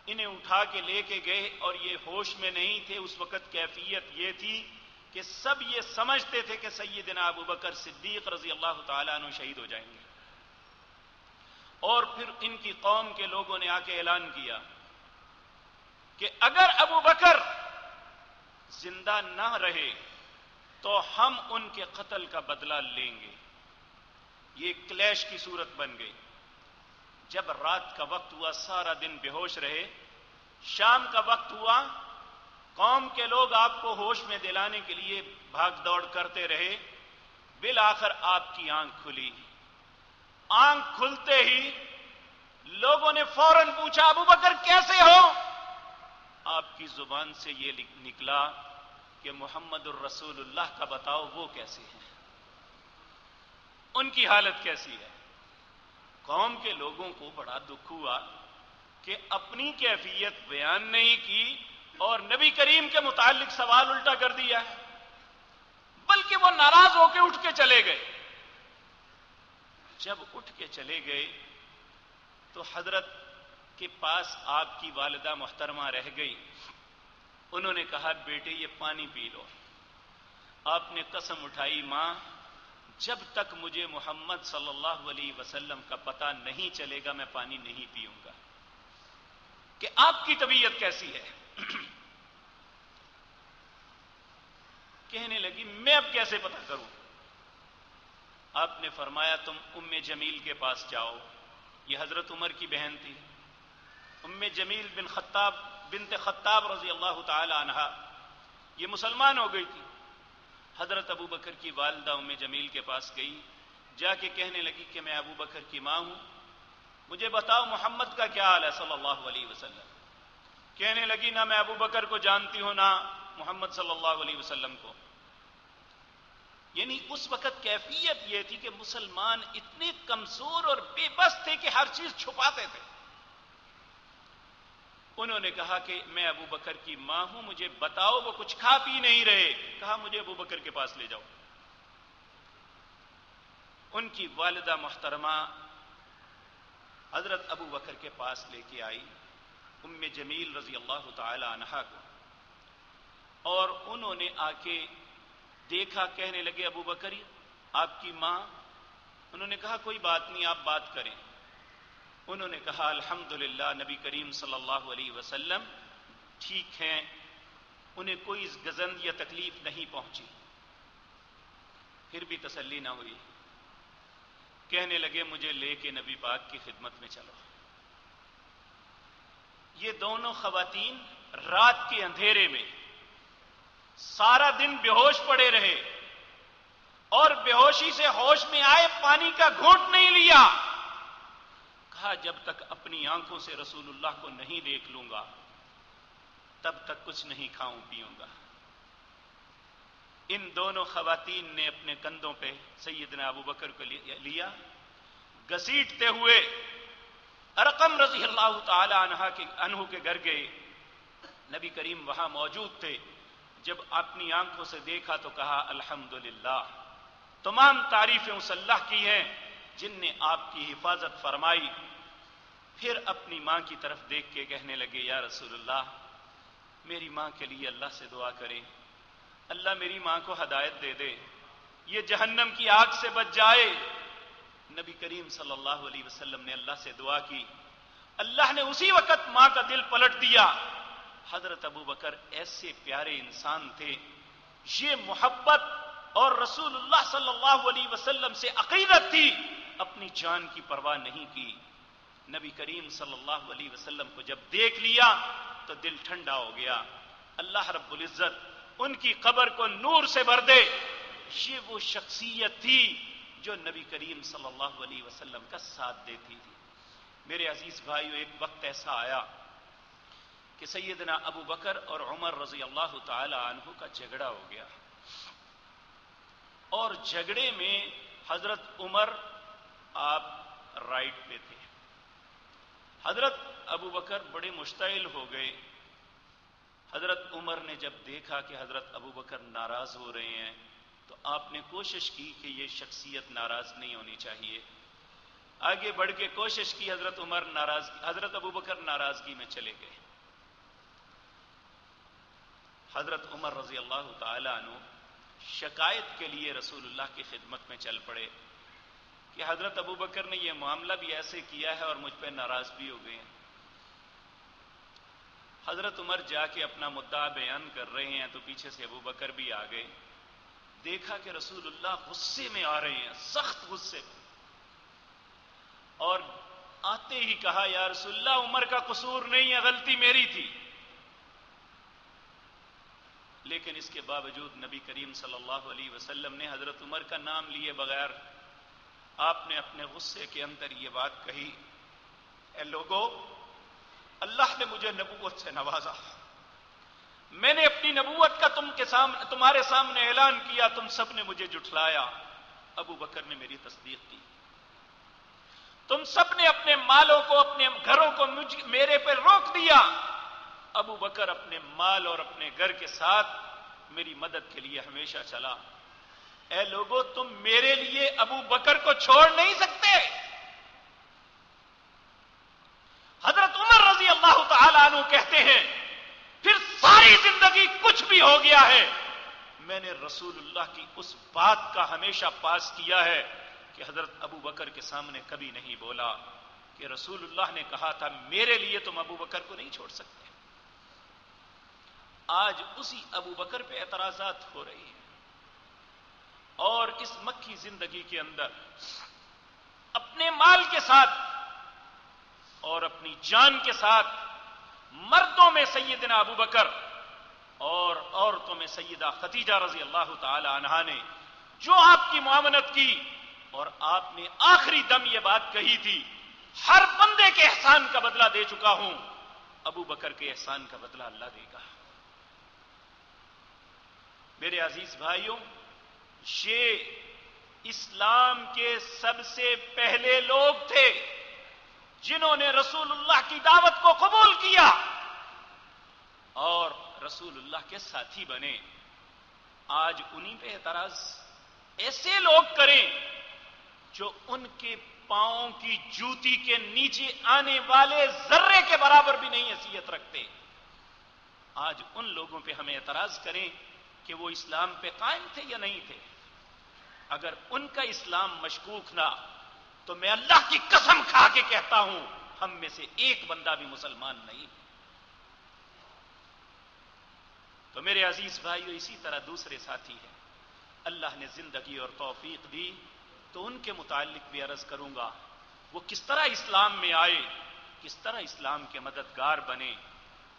انہیں اٹھا کے لے کے گئے، اور یہ ہوش میں نہیں تھے اس وقت۔ کیفیت یہ تھی کہ سب یہ سمجھتے تھے کہ سیدنا ابو بکر صدیق رضی اللہ تعالیٰ عنہ شہید ہو جائیں گے، اور پھر ان کی قوم کے لوگوں نے آ کے اعلان کیا کہ اگر ابو بکر زندہ نہ رہے تو ہم ان کے قتل کا بدلہ لیں گے۔ یہ کلیش کی صورت بن گئی۔ جب رات کا وقت ہوا سارا دن بے ہوش رہے، شام کا وقت ہوا، قوم کے لوگ آپ کو ہوش میں دلانے کے لیے بھاگ دوڑ کرتے رہے، بالآخر آپ کی آنکھ کھلی۔ آنکھ کھلتے ہی لوگوں نے فوراً پوچھا ابو بکر کیسے ہو؟ آپ کی زبان سے یہ نکلا کہ محمد الرسول اللہ کا بتاؤ وہ کیسے ہیں، ان کی حالت کیسی ہے؟ قوم کے لوگوں کو بڑا دکھ ہوا کہ اپنی کیفیت بیان نہیں کی اور نبی کریم کے متعلق سوال الٹا کر دیا ہے، بلکہ وہ ناراض ہو کے اٹھ کے چلے گئے۔ جب اٹھ کے چلے گئے تو حضرت کے پاس آپ کی والدہ محترمہ رہ گئی، انہوں نے کہا بیٹے یہ پانی پی لو۔ آپ نے قسم اٹھائی ماں جب تک مجھے محمد صلی اللہ علیہ وسلم کا پتہ نہیں چلے گا میں پانی نہیں پیوں گا، کہ آپ کی طبیعت کیسی ہے۔ کہنے لگی میں اب کیسے پتہ کروں؟ آپ نے فرمایا تم ام جمیل کے پاس جاؤ، یہ حضرت عمر کی بہن تھی، ام جمیل بنت خطاب رضی اللہ تعالی عنہا، یہ مسلمان ہو گئی تھی۔ حضرت ابو بکر کی والدہ ام جمیل کے پاس گئی، جا کے کہنے لگی کہ میں ابو بکر کی ماں ہوں، مجھے بتاؤ محمد کا کیا حال ہے صلی اللہ علیہ وسلم۔ کہنے لگی نہ میں ابو بکر کو جانتی ہوں نہ محمد صلی اللہ علیہ وسلم کو۔ یعنی اس وقت کیفیت یہ تھی کہ مسلمان اتنے کمزور اور بے بس تھے کہ ہر چیز چھپاتے تھے۔ انہوں نے کہا کہ میں ابو بکر کی ماں ہوں، مجھے بتاؤ، وہ کچھ کھا پی نہیں رہے، کہا مجھے ابو بکر کے پاس لے جاؤ۔ ان کی والدہ محترمہ حضرت ابو بکر کے پاس لے کے آئی ام جمیل رضی اللہ تعالی عنہا کو، اور انہوں نے آ کے دیکھا، کہنے لگے ابو بکر آپ کی ماں؟ انہوں نے کہا کوئی بات نہیں آپ بات کریں۔ انہوں نے کہا الحمدللہ نبی کریم صلی اللہ علیہ وسلم ٹھیک ہیں، انہیں کوئی گزند یا تکلیف نہیں پہنچی۔ پھر بھی تسلی نہ ہوئی، کہنے لگے مجھے لے کے نبی پاک کی خدمت میں چلو۔ یہ دونوں خواتین رات کے اندھیرے میں سارا دن بے ہوش پڑے رہے، اور بے ہوشی سے ہوش میں آئے پانی کا گھونٹ نہیں لیا۔ کہا جب تک اپنی آنکھوں سے رسول اللہ کو نہیں دیکھ لوں گا تب تک کچھ نہیں کھاؤں پیوں گا۔ ان دونوں خواتین نے اپنے کندھوں پہ سیدنا ابو بکر کو لیا، گھسیٹتے ہوئے ارقم رضی اللہ تعالی عنہ کے گھر گئے۔ نبی کریم وہاں موجود تھے، جب اپنی آنکھوں سے دیکھا تو کہا الحمدللہ، تمام تعریفیں اس اللہ کی ہیں جن نے آپ کی حفاظت فرمائی۔ پھر اپنی ماں کی طرف دیکھ کے کہنے لگے یا رسول اللہ میری ماں کے لیے اللہ سے دعا کریں، اللہ میری ماں کو ہدایت دے دے، یہ جہنم کی آگ سے بچ جائے۔ نبی کریم صلی اللہ علیہ وسلم نے اللہ سے دعا کی، اللہ نے اسی وقت ماں کا دل پلٹ دیا، حضرت ابو بکر ایسے پیارے انسان تھے، یہ محبت اور رسول اللہ صلی اللہ علیہ وسلم سے عقیدت تھی، اپنی جان کی پرواہ نہیں کی۔ نبی کریم صلی اللہ علیہ وسلم کو جب دیکھ لیا تو دل ٹھنڈا ہو گیا۔ اللہ رب العزت ان کی قبر کو نور سے بھر دے۔ یہ وہ شخصیت تھی جو نبی کریم صلی اللہ علیہ وسلم کا ساتھ دیتی تھی۔ میرے عزیز بھائیو، ایک وقت ایسا آیا کہ سیدنا ابو بکر اور عمر رضی اللہ تعالی عنہ کا جھگڑا ہو گیا، اور جھگڑے میں حضرت عمر آپ رائٹ پہ تھے۔ حضرت ابو بکر بڑے مشتعل ہو گئے۔ حضرت عمر نے جب دیکھا کہ حضرت ابو بکر ناراض ہو رہے ہیں تو آپ نے کوشش کی کہ یہ شخصیت ناراض نہیں ہونی چاہیے، آگے بڑھ کے کوشش کی، حضرت ابو بکر ناراضگی میں چلے گئے۔ حضرت عمر رضی اللہ تعالی عنہ شکایت کے لیے رسول اللہ کی خدمت میں چل پڑے کہ حضرت ابو بکر نے یہ معاملہ بھی ایسے کیا ہے اور مجھ پہ ناراض بھی ہو گئے ہیں۔ حضرت عمر جا کے اپنا مدعا بیان کر رہے ہیں تو پیچھے سے ابو بکر بھی آ گئے، دیکھا کہ رسول اللہ غصے میں آ رہے ہیں، سخت غصے میں، اور آتے ہی کہا یا رسول اللہ عمر کا قصور نہیں ہے، غلطی میری تھی۔ لیکن اس کے باوجود نبی کریم صلی اللہ علیہ وسلم نے حضرت عمر کا نام لیے بغیر آپ نے اپنے غصے کے اندر یہ بات کہی، اے لوگو، اللہ نے مجھے نبوت سے نوازا، میں نے اپنی نبوت کا تمہارے سامنے اعلان کیا، تم سب نے مجھے جھٹلایا، ابو بکر نے میری تصدیق کی، تم سب نے اپنے مالوں کو، اپنے گھروں کو میرے پر روک دیا، ابو بکر اپنے مال اور اپنے گھر کے ساتھ میری مدد کے لیے ہمیشہ چلا۔ اے لوگو، تم میرے لیے ابو بکر کو چھوڑ نہیں سکتے۔ حضرت عمر رضی اللہ تعالی عنہ کہتے ہیں پھر ساری زندگی کچھ بھی ہو گیا ہے، میں نے رسول اللہ کی اس بات کا ہمیشہ پاس کیا ہے کہ حضرت ابو بکر کے سامنے کبھی نہیں بولا کہ رسول اللہ نے کہا تھا میرے لیے تم ابو بکر کو نہیں چھوڑ سکتے۔ آج اسی ابو بکر پہ اعتراضات ہو رہی ہیں، اور اس مکی زندگی کے اندر اپنے مال کے ساتھ اور اپنی جان کے ساتھ مردوں میں سیدنا ابو بکر اور عورتوں میں سیدہ خدیجہ رضی اللہ تعالی عنہا نے جو آپ کی معاونت کی، اور آپ نے آخری دم یہ بات کہی تھی ہر بندے کے احسان کا بدلہ دے چکا ہوں، ابو بکر کے احسان کا بدلہ اللہ دے گا۔ میرے عزیز بھائیوں، یہ اسلام کے سب سے پہلے لوگ تھے جنہوں نے رسول اللہ کی دعوت کو قبول کیا اور رسول اللہ کے ساتھی بنے۔ آج انہی پہ اعتراض ایسے لوگ کریں جو ان کے پاؤں کی جوتی کے نیچے آنے والے ذرے کے برابر بھی نہیں حیثیت رکھتے، آج ان لوگوں پہ ہمیں اعتراض کریں کہ وہ اسلام پہ قائم تھے یا نہیں تھے۔ اگر ان کا اسلام مشکوک نہ تو میں اللہ کی قسم کھا کے کہتا ہوں ہم میں سے ایک بندہ بھی مسلمان نہیں۔ تو میرے عزیز بھائیو، اسی طرح دوسرے ساتھی ہیں، اللہ نے زندگی اور توفیق دی تو ان کے متعلق بھی عرض کروں گا، وہ کس طرح اسلام میں آئے، کس طرح اسلام کے مددگار بنے۔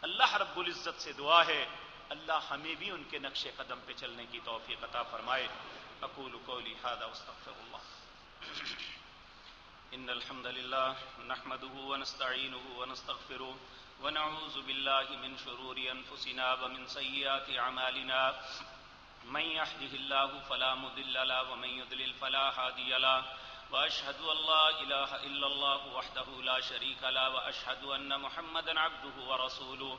اللہ رب العزت سے دعا ہے اللہ ہمیں بھی ان کے نقش قدم پہ چلنے کی توفیق عطا فرمائے۔ اقول قولی ھذا واستغفر اللہ۔ ان الحمد للہ نحمده ونستعینه ونستغفره ونعوذ باللہ من شرور انفسنا ومن سیئات اعمالنا، من يهده الله فلا مضل له ومن يضلل فلا هادي له، واشهد ان لا اله الا الله وحده لا شريك له، واشهد ان محمدا عبده ورسوله۔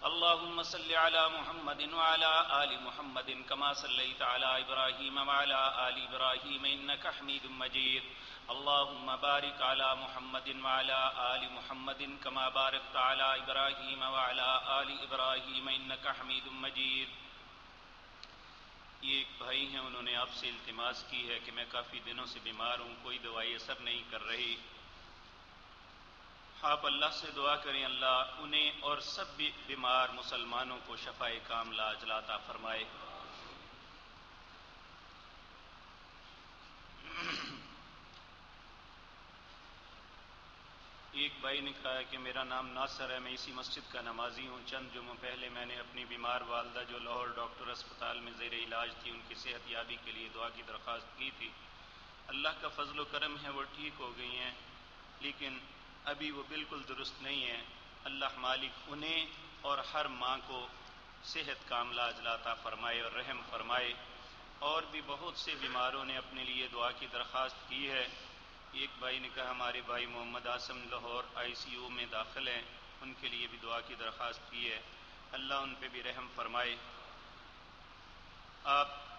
اللهم صل على محمد وعلى آل محمد كما صليت على إبراهيم وعلى آل إبراهيم إنك حميد مجيد۔ اللهم بارك على محمد وعلى آل محمد كما باركت على إبراهيم وعلى آل إبراهيم إنك حميد مجيد۔ یہ ایک بھائی ہیں، انہوں نے آپ سے التماس کی ہے کہ میں کافی دنوں سے بیمار ہوں، کوئی دوائی اثر نہیں کر رہی، آپ اللہ سے دعا کریں اللہ انہیں اور سب بھی بیمار مسلمانوں کو شفاء کاملہ عاجلہ عطا فرمائے۔ ایک بھائی نے کہا کہ میرا نام ناصر ہے، میں اسی مسجد کا نمازی ہوں۔ چند جمعوں پہلے میں نے اپنی بیمار والدہ جو لاہور ڈاکٹر اسپتال میں زیر علاج تھی ان کی صحت یابی کے لیے دعا کی درخواست کی تھی۔ اللہ کا فضل و کرم ہے وہ ٹھیک ہو گئی ہیں، لیکن ابھی وہ بالکل درست نہیں ہے۔ اللہ مالک انہیں اور ہر ماں کو صحت کاملہ عاجلہ عطا فرمائے اور رحم فرمائے۔ اور بھی بہت سے بیماروں نے اپنے لیے دعا کی درخواست کی ہے۔ ایک بھائی نے کہا ہمارے بھائی محمد اعظم لاہور ICU میں داخل ہیں، ان کے لیے بھی دعا کی درخواست کی ہے، اللہ ان پہ بھی رحم فرمائے۔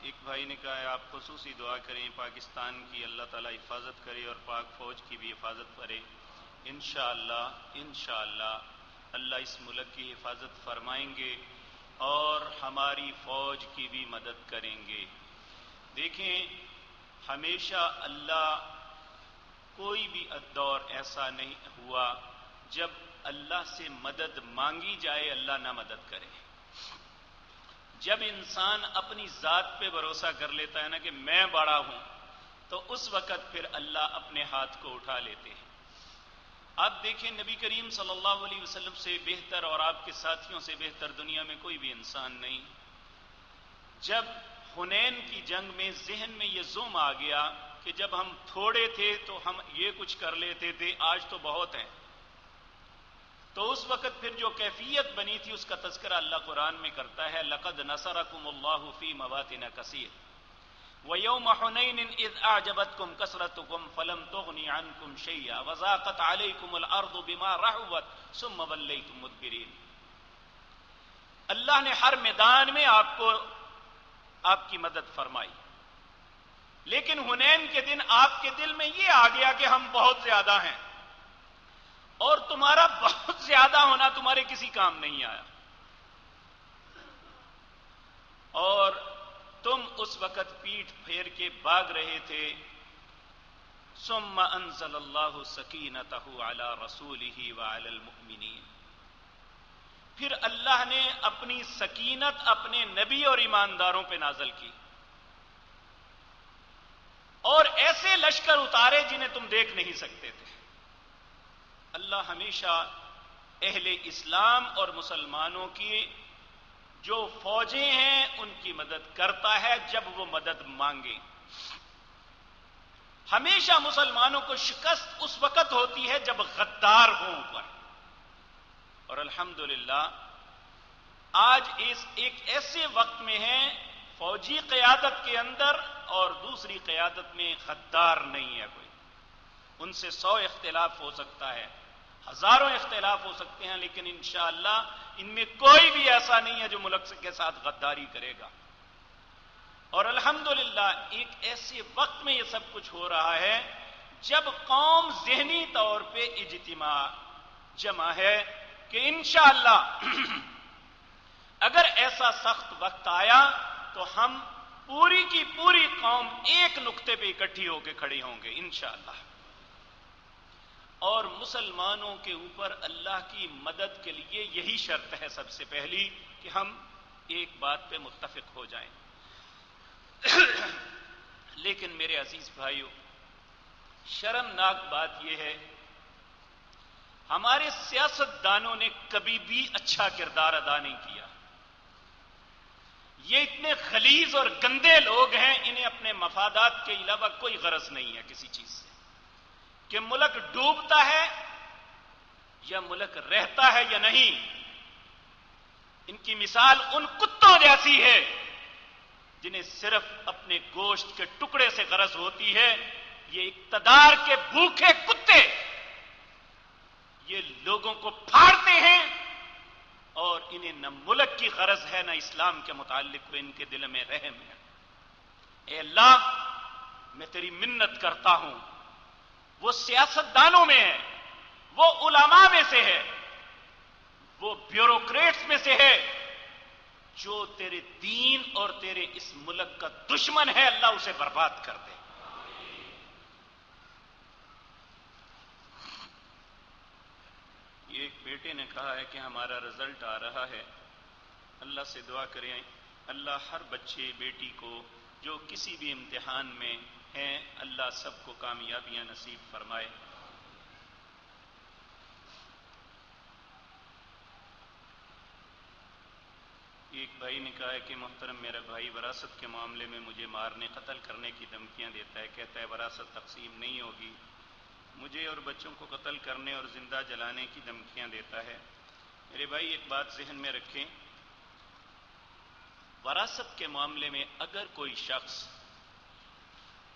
ایک بھائی نے کہا ہے آپ خصوصی دعا کریں پاکستان کی، اللہ تعالیٰ حفاظت کرے اور پاک فوج کی بھی حفاظت کرے۔ انشاءاللہ اللہ اس ملک کی حفاظت فرمائیں گے اور ہماری فوج کی بھی مدد کریں گے۔ دیکھیں ہمیشہ اللہ، کوئی بھی دور ایسا نہیں ہوا جب اللہ سے مدد مانگی جائے اللہ نہ مدد کرے۔ جب انسان اپنی ذات پہ بھروسہ کر لیتا ہے نا کہ میں بڑا ہوں، تو اس وقت پھر اللہ اپنے ہاتھ کو اٹھا لیتے ہیں۔ آپ دیکھیں نبی کریم صلی اللہ علیہ وسلم سے بہتر اور آپ کے ساتھیوں سے بہتر دنیا میں کوئی بھی انسان نہیں۔ جب حنین کی جنگ میں ذہن میں یہ ذم آ گیا کہ جب ہم تھوڑے تھے تو ہم یہ کچھ کر لیتے تھے، آج تو بہت ہیں، تو اس وقت پھر جو کیفیت بنی تھی اس کا تذکرہ اللہ قرآن میں کرتا ہے، لَقَدْ نَصَرَكُمُ اللَّهُ فِي مَوَاطِنَ كَثِيرٍ وَيَوْمَ حُنَيْنٍ إِذْ أَعْجَبَتْكُمْ كَثْرَتُكُمْ فَلَمْ تُغْنِ عَنْكُمْ شَيْئًا وَضَاقَتْ عَلَيْكُمُ الْأَرْضُ بِمَا رَحُبَتْ ثُمَّ وَلَّيْتُمْ مُدْبِرِينَ۔ اللہ نے ہر میدان میں آپ کی مدد فرمائی، لیکن حنین کے دن آپ کے دل میں یہ آ گیا کہ ہم بہت زیادہ ہیں اور تمہارا بہت زیادہ ہونا تمہارے کسی کام نہیں آیا، اور تم اس وقت پیٹھ پھیر کے بھاگ رہے تھے۔ ثم انزل اللہ سکینتہ علی رسولہ وعلی المؤمنین، پھر اللہ نے اپنی سکینت اپنے نبی اور ایمانداروں پہ نازل کی اور ایسے لشکر اتارے جنہیں تم دیکھ نہیں سکتے تھے۔ اللہ ہمیشہ اہل اسلام اور مسلمانوں کی جو فوجیں ہیں ان کی مدد کرتا ہے جب وہ مدد مانگیں۔ ہمیشہ مسلمانوں کو شکست اس وقت ہوتی ہے جب غدار ہوں اوپر، اور الحمدللہ آج ایک ایسے وقت میں ہیں فوجی قیادت کے اندر اور دوسری قیادت میں غدار نہیں ہے کوئی۔ ان سے 100 اختلاف ہو سکتا ہے، ہزاروں اختلاف ہو سکتے ہیں، لیکن انشاءاللہ ان میں کوئی بھی ایسا نہیں ہے جو ملک کے ساتھ غداری کرے گا۔ اور الحمدللہ ایک ایسے وقت میں یہ سب کچھ ہو رہا ہے جب قوم ذہنی طور پہ جمع ہے کہ انشاءاللہ اگر ایسا سخت وقت آیا تو ہم پوری کی پوری قوم ایک نقطے پہ اکٹھی ہو کے کھڑی ہوں گے انشاءاللہ۔ اور مسلمانوں کے اوپر اللہ کی مدد کے لیے یہی شرط ہے سب سے پہلی کہ ہم ایک بات پہ متفق ہو جائیں۔ لیکن میرے عزیز بھائیوں، شرمناک بات یہ ہے ہمارے سیاست دانوں نے کبھی بھی اچھا کردار ادا نہیں کیا۔ یہ اتنے غلیظ اور گندے لوگ ہیں، انہیں اپنے مفادات کے علاوہ کوئی غرض نہیں ہے کسی چیز سے، کہ ملک ڈوبتا ہے یا ملک رہتا ہے یا نہیں۔ ان کی مثال ان کتوں جیسی ہے جنہیں صرف اپنے گوشت کے ٹکڑے سے غرض ہوتی ہے۔ یہ اقتدار کے بھوکے کتے یہ لوگوں کو پھاڑتے ہیں اور انہیں نہ ملک کی غرض ہے نہ اسلام کے متعلق ان کے دل میں رحم ہے۔ اے اللہ میں تیری منت کرتا ہوں، وہ سیاست دانوں میں ہے، وہ علماء میں سے ہے، وہ بیوروکریٹس میں سے ہے جو تیرے دین اور تیرے اس ملک کا دشمن ہے، اللہ اسے برباد کر دے۔ بیٹے نے کہا ہے کہ ہمارا رزلٹ آ رہا ہے، اللہ سے دعا کریں اللہ ہر بچے بیٹی کو جو کسی بھی امتحان میں ہیں اللہ سب کو کامیابیاں نصیب فرمائے۔ ایک بھائی نے کہا ہے کہ محترم میرا بھائی وراثت کے معاملے میں مجھے مارنے قتل کرنے کی دھمکیاں دیتا ہے، کہتا ہے وراثت تقسیم نہیں ہوگی، مجھے اور بچوں کو قتل کرنے اور زندہ جلانے کی دھمکیاں دیتا ہے۔ میرے بھائی ایک بات ذہن میں رکھیں، وراثت کے معاملے میں اگر کوئی شخص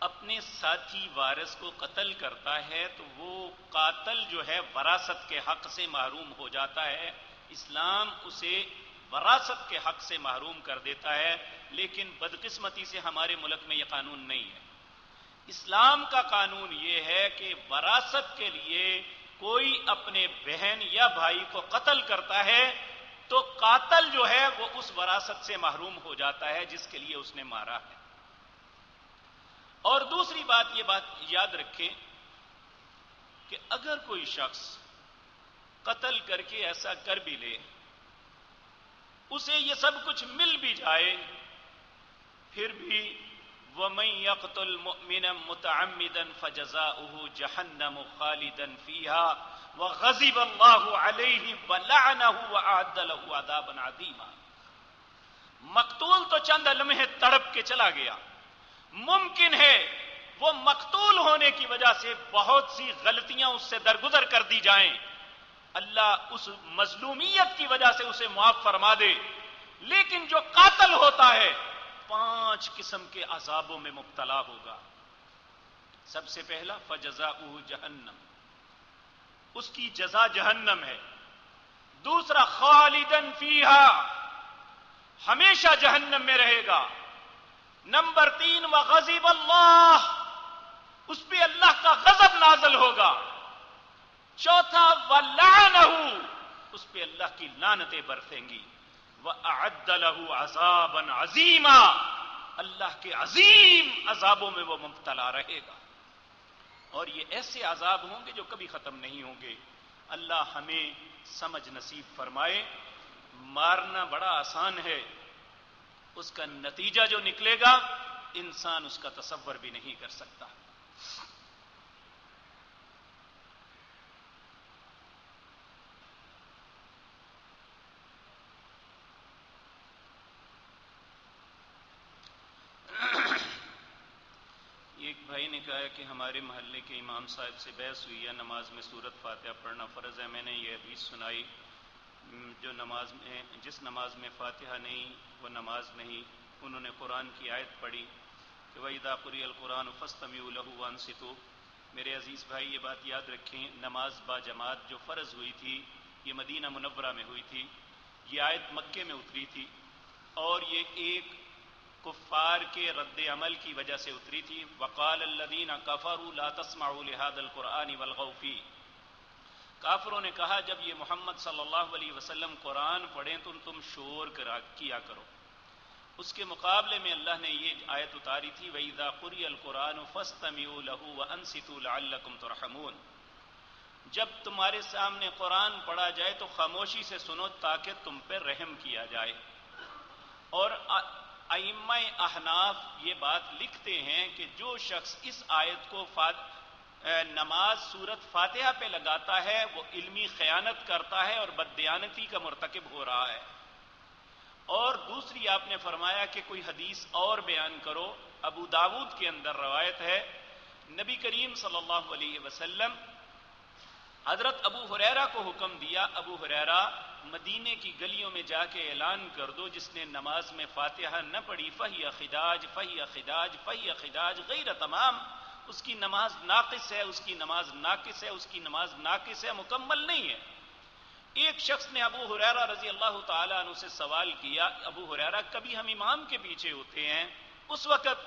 اپنے ساتھی وارث کو قتل کرتا ہے تو وہ قاتل جو ہے وراثت کے حق سے محروم ہو جاتا ہے، اسلام اسے وراثت کے حق سے محروم کر دیتا ہے، لیکن بدقسمتی سے ہمارے ملک میں یہ قانون نہیں ہے۔ اسلام کا قانون یہ ہے کہ وراثت کے لیے کوئی اپنے بہن یا بھائی کو قتل کرتا ہے تو قاتل جو ہے وہ اس وراثت سے محروم ہو جاتا ہے جس کے لیے اس نے مارا ہے۔ اور دوسری بات یہ بات یاد رکھیں کہ اگر کوئی شخص قتل کر کے ایسا کر بھی لے، اسے یہ سب کچھ مل بھی جائے، پھر بھی وَمَن يَقْتُلْ مُؤْمِنًا مُتَعَمِّدًا فَجَزَاؤُهُ جَهَنَّمُ خَالِدًا فِيهَا وَغَضِبَ اللَّهُ عَلَيْهِ وَلَعَنَهُ وَأَعَدَّ لَهُ عَذَابًا عَظِيمًا۔ مقتول تو چند لمحے تڑپ کے چلا گیا، ممکن ہے وہ مقتول ہونے کی وجہ سے بہت سی غلطیاں اس سے درگزر کر دی جائیں، اللہ اس مظلومیت کی وجہ سے اسے معاف فرما دے، لیکن جو قاتل ہوتا ہے 5 قسم کے عذابوں میں مبتلا ہوگا۔ سب سے پہلا فجزاؤہ جہنم، اس کی جزا جہنم ہے۔ دوسرا خالدن فیہا، ہمیشہ جہنم میں رہے گا۔ نمبر 3 وغضب اللہ، اس پہ اللہ کا غضب نازل ہوگا۔ چوتھا وَلَعَنَهُ، اس پہ اللہ کی لعنتیں برسیں گی۔ وَأَعَدَّ لَهُ عَذَابًا عَظِيمًا، اللہ کے عظیم عذابوں میں وہ مبتلا رہے گا، اور یہ ایسے عذاب ہوں گے جو کبھی ختم نہیں ہوں گے۔ اللہ ہمیں سمجھ نصیب فرمائے۔ مارنا بڑا آسان ہے، اس کا نتیجہ جو نکلے گا انسان اس کا تصور بھی نہیں کر سکتا۔ ایک بھائی نے کہا کہ ہمارے محلے کے امام صاحب سے بحث ہوئی ہے نماز میں سورۃ فاتحہ پڑھنا فرض ہے۔ میں نے یہ حدیث سنائی جو جس نماز میں فاتحہ نہیں وہ نماز نہیں۔ انہوں نے قرآن کی آیت پڑھی کہ وَإِذَا قُرِئَ الْقُرْآنُ فَاسْتَمِعُوا لَهُ وَأَنصِتُوا۔ میرے عزیز بھائی یہ بات یاد رکھیں، نماز با جماعت جو فرض ہوئی تھی یہ مدینہ منورہ میں ہوئی تھی، یہ آیت مکے میں اتری تھی، اور یہ ایک کفار کے رد عمل کی وجہ سے اتری تھی۔ وقال الذین کفروا لا تسمعوا لهذا القرآن والغوا فیہ، کافروں نے کہا جب یہ محمد صلی اللہ علیہ وسلم قرآن پڑھیں تو تم شور کیا کرو۔ اس کے مقابلے میں اللہ نے یہ آیت اتاری تھی وَإِذَا قُرِئَ الْقُرْآنُ فَاسْتَمِعُوا لَهُ وَأَنصِتُوا لَعَلَّكُمْ تُرْحَمُونَ، جب تمہارے سامنے قرآن پڑھا جائے تو خاموشی سے سنو تاکہ تم پہ رحم کیا جائے۔ اور ائمہ احناف یہ بات لکھتے ہیں کہ جو شخص اس آیت کو نماز سورۃ فاتحہ پہ لگاتا ہے وہ علمی خیانت کرتا ہے اور بددیانتی کا مرتکب ہو رہا ہے۔ اور دوسری آپ نے فرمایا کہ کوئی حدیث اور بیان کرو، ابو داود کے اندر روایت ہے نبی کریم صلی اللہ علیہ وسلم حضرت ابو ہریرہ کو حکم دیا، ابو ہریرہ مدینے کی گلیوں میں جا کے اعلان کر دو جس نے نماز میں فاتحہ نہ پڑھی فہی خداج فہی خداج فہی خداج غیر تمام، اس کی نماز ناقص ہے، اس کی نماز ناقص ہے، اس کی نماز ناقص ہے، مکمل نہیں ہے۔ ایک شخص نے ابو ہریرہ رضی اللہ تعالیٰ عنہ سے سوال کیا، ابو ہریرہ کبھی ہم امام کے پیچھے ہوتے ہیں، اس وقت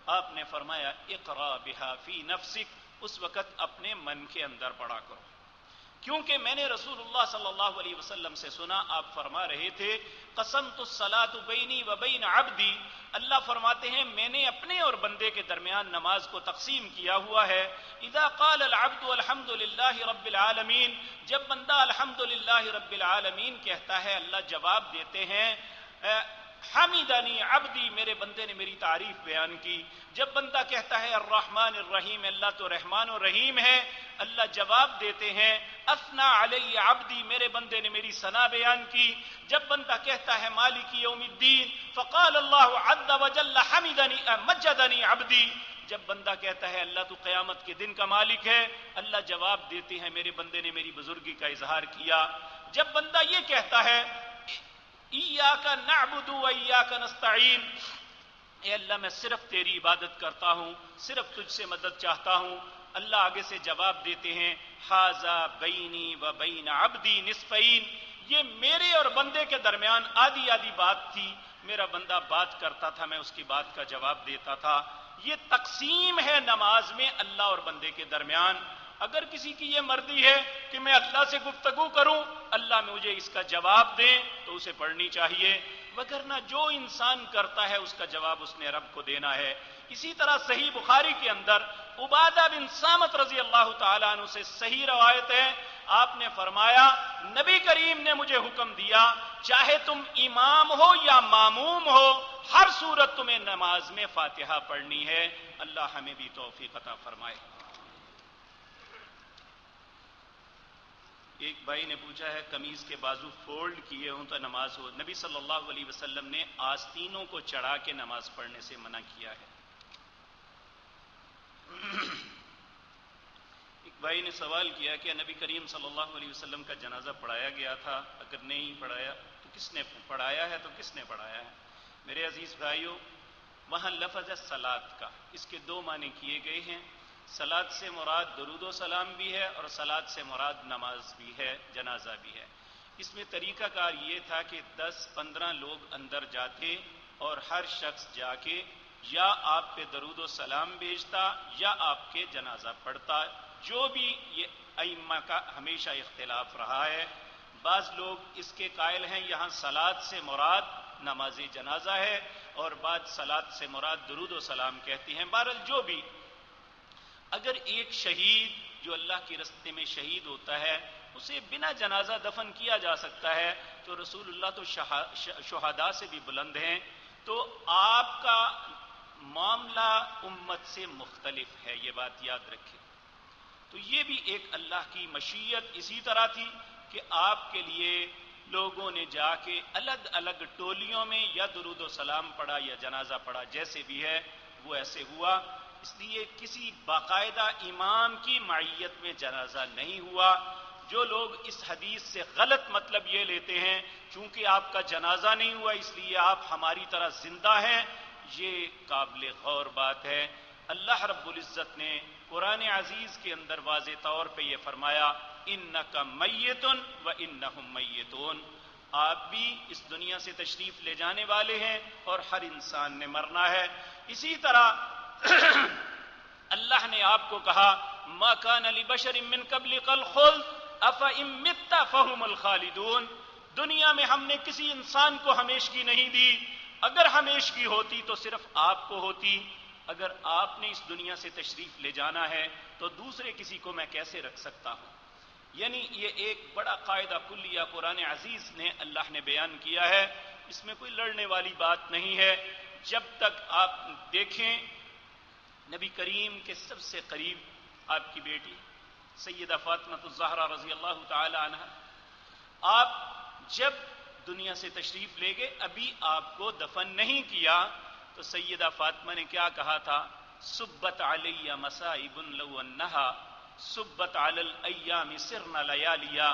آپ نے فرمایا اقرا بہا فی نفسک، اس وقت اپنے من کے اندر پڑھا کرو، کیونکہ میں نے رسول اللہ صلی اللہ علیہ وسلم سے سنا آپ فرما رہے تھے قسمت الصلاۃ بینی و بین عبدی، اللہ فرماتے ہیں میں نے اپنے اور بندے کے درمیان نماز کو تقسیم کیا ہوا ہے، اذا قال العبد الحمد للہ رب العالمین، جب بندہ الحمد للہ رب العالمین کہتا ہے اللہ جواب دیتے ہیں حمیدنی عبدی، میرے بندے نے میری تعریف بیان کی۔ جب بندہ کہتا ہے الرحمن الرحیم، اللہ تو رحمان و رحیم ہے، اللہ جواب دیتے ہیں اثنا علی عبدی، میرے بندے نے میری ثنا بیان کی۔ جب بندہ کہتا ہے مالک یوم الدین فقال اللہ عز وجل حمدنی مجدنی عبدی، جب بندہ کہتا ہے اللہ تو قیامت کے دن کا مالک ہے، اللہ جواب دیتے ہیں میرے بندے نے میری بزرگی کا اظہار کیا۔ جب بندہ یہ کہتا ہے ایاک نعبد و ایاک نستعین، اے اللہ میں صرف تیری عبادت کرتا ہوں، صرف تجھ سے مدد چاہتا ہوں، اللہ آگے سے جواب دیتے ہیں ھذا بینی و بین عبدی نصفین، یہ میرے اور بندے کے درمیان آدھی آدھی بات تھی، میرا بندہ بات کرتا تھا، میں اس کی بات کا جواب دیتا تھا۔ یہ تقسیم ہے نماز میں اللہ اور بندے کے درمیان۔ اگر کسی کی یہ مرضی ہے کہ میں اللہ سے گفتگو کروں، اللہ مجھے اس کا جواب دیں، تو اسے پڑھنی چاہیے، وگرنہ جو انسان کرتا ہے اس کا جواب اس نے رب کو دینا ہے۔ اسی طرح صحیح بخاری کے اندر عبادہ بن صامت رضی اللہ تعالیٰ عنہ سے صحیح روایت ہے، آپ نے فرمایا نبی کریم نے مجھے حکم دیا چاہے تم امام ہو یا معموم ہو، ہر صورت تمہیں نماز میں فاتحہ پڑھنی ہے۔ اللہ ہمیں بھی توفیق عطا فرمائے۔ ایک بھائی نے پوچھا ہے قمیض کے بازو فولڈ کیے ہوں تو نماز ہو؟ نبی صلی اللہ علیہ وسلم نے آستینوں کو چڑھا کے نماز پڑھنے سے منع کیا ہے۔ ایک بھائی نے سوال کیا کہ نبی کریم صلی اللہ علیہ وسلم کا جنازہ پڑھایا گیا تھا، اگر نہیں پڑھایا تو کس نے پڑھایا ہے، تو کس نے پڑھایا ہے؟ میرے عزیز بھائیوں، وہاں لفظ ہے صلاۃ کا، اس کے دو معنی کیے گئے ہیں۔ صلاۃ سے مراد درود و سلام بھی ہے اور صلاۃ سے مراد نماز بھی ہے، جنازہ بھی ہے۔ اس میں طریقہ کار یہ تھا کہ 10-15 لوگ اندر جاتے اور ہر شخص جا کے یا آپ پہ درود و سلام بھیجتا یا آپ کے جنازہ پڑھتا، جو بھی یہ ائمہ کا ہمیشہ اختلاف رہا ہے۔ بعض لوگ اس کے قائل ہیں یہاں صلاۃ سے مراد نماز جنازہ ہے اور بعض صلاۃ سے مراد درود و سلام کہتی ہیں۔ بہرحال جو بھی، اگر ایک شہید جو اللہ کے راستے میں شہید ہوتا ہے اسے بنا جنازہ دفن کیا جا سکتا ہے، تو رسول اللہ تو شہداء سے بھی بلند ہیں، تو آپ کا معاملہ امت سے مختلف ہے، یہ بات یاد رکھیں۔ تو یہ بھی ایک اللہ کی مشیت اسی طرح تھی کہ آپ کے لیے لوگوں نے جا کے الگ الگ ٹولیوں میں یا درود و سلام پڑھا یا جنازہ پڑھا، جیسے بھی ہے وہ ایسے ہوا۔ اس لیے کسی باقاعدہ امام کی معیت میں جنازہ نہیں ہوا۔ جو لوگ اس حدیث سے غلط مطلب یہ لیتے ہیں چونکہ آپ کا جنازہ نہیں ہوا اس لیے آپ ہماری طرح زندہ ہیں، یہ قابل غور بات ہے۔ اللہ رب العزت نے قرآن عزیز کے اندر واضح طور پہ یہ فرمایا انک میت و انہم میتون، آپ بھی اس دنیا سے تشریف لے جانے والے ہیں اور ہر انسان نے مرنا ہے۔ اسی طرح اللہ نے آپ کو کہا ما کان لبشر من قبلک الخلد افئن مت فهم الخالدون، دنیا میں ہم نے کسی انسان کو ہمیشگی نہیں دی، اگر ہمیشگی ہوتی تو صرف آپ کو ہوتی، اگر آپ نے اس دنیا سے تشریف لے جانا ہے تو دوسرے کسی کو میں کیسے رکھ سکتا ہوں؟ یعنی یہ ایک بڑا قاعدہ کلیہ قرآن عزیز نے اللہ نے بیان کیا ہے، اس میں کوئی لڑنے والی بات نہیں ہے۔ جب تک آپ دیکھیں نبی کریم کے سب سے قریب آپ کی بیٹی سیدہ فاطمہ الزہرا رضی اللہ تعالی عنہ، آپ جب دنیا سے تشریف لے گئے ابھی آپ کو دفن نہیں کیا تو سیدہ فاطمہ نے کیا کہا تھا؟ سبت علی مصائب لو انہا سبت علی الایام سرن لیالیا،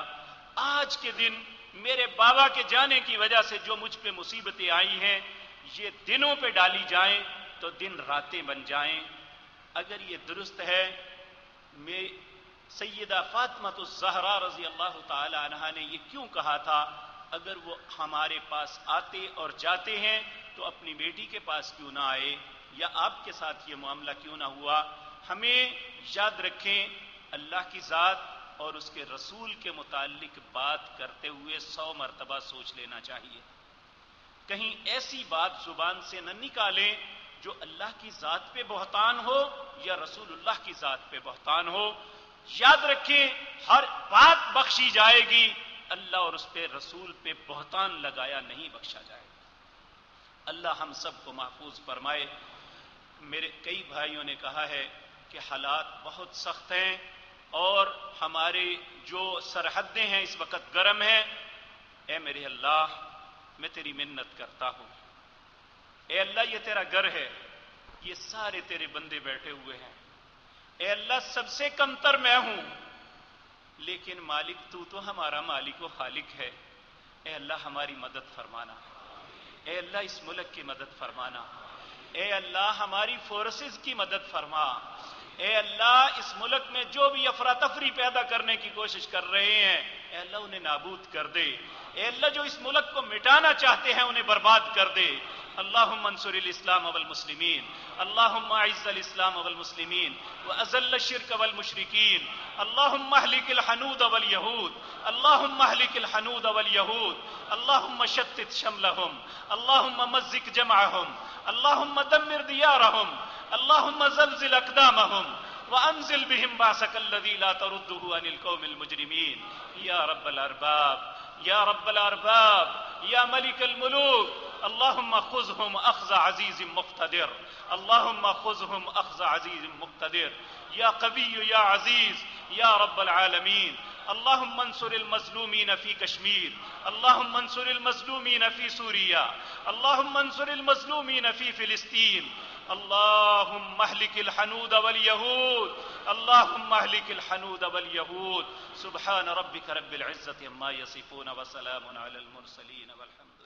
آج کے دن میرے بابا کے جانے کی وجہ سے جو مجھ پہ مصیبتیں آئی ہیں یہ دنوں پہ ڈالی جائیں تو دن راتیں بن جائیں۔ اگر یہ درست ہے، میں سیدہ فاطمہ الزہرا رضی اللہ تعالی عنہا نے یہ کیوں کہا تھا؟ اگر وہ ہمارے پاس آتے اور جاتے ہیں تو اپنی بیٹی کے پاس کیوں نہ آئے، یا آپ کے ساتھ یہ معاملہ کیوں نہ ہوا؟ ہمیں یاد رکھیں اللہ کی ذات اور اس کے رسول کے متعلق بات کرتے ہوئے 100 مرتبہ سوچ لینا چاہیے، کہیں ایسی بات زبان سے نہ نکالیں جو اللہ کی ذات پہ بہتان ہو یا رسول اللہ کی ذات پہ بہتان ہو، یاد رکھیں ہر بات بخشی جائے گی، اللہ اور اس پہ رسول پہ بہتان لگایا نہیں بخشا جائے گا۔ اللہ ہم سب کو محفوظ فرمائے۔ میرے کئی بھائیوں نے کہا ہے کہ حالات بہت سخت ہیں اور ہماری جو سرحدیں ہیں اس وقت گرم ہیں۔ اے میرے اللہ، میں تیری منت کرتا ہوں، اے اللہ یہ تیرا گھر ہے، یہ سارے تیرے بندے بیٹھے ہوئے ہیں، اے اللہ سب سے کمتر میں ہوں، لیکن مالک تو ہمارا مالک و خالق ہے۔ اے اللہ ہماری مدد فرمانا، اے اللہ اس ملک کی مدد فرمانا، اے اللہ ہماری فورسز کی مدد فرما، اے اللہ اس ملک میں جو بھی افراتفری پیدا کرنے کی کوشش کر رہے ہیں، اے اللہ انہیں نابود کر دے، اے اللہ جو اس ملک کو مٹانا چاہتے ہیں انہیں برباد کر دے۔ اللہم انصر الاسلام والمسلمین، اللہم اعز الاسلام والمسلمین واذل الشرک والمشرکین، اللہم اہلک الحنود والیہود، اللہم اہلک الحنود والیہود، اللہم شتت شملہم، اللہم مزق جمعہم، اللہم دمر دیارہم، اللہم زلزل اقدامہم وانزل بہم باسک الذی لا تردہ عن القوم المجرمین۔ یا رب الارباب، یا رب الارباب، یا ملک الملوک، اللہم خذہم اخذ عزیز مقتدر، اللہم خذہم اخذ عزیز مقتدر، یا قوی یا عزیز یا رب العالمین۔ اللہم انصر المظلومین فی کشمیر، اللہم انصر المظلومین فی سوریا، اللہم انصر المظلومین فی فلسطین، اللہم اہلک الحنود والیہود، اللہم اہلک الحنود والیہود۔ سبحان ربک رب العزت عما یصفون وسلام علی المرسلین والحمد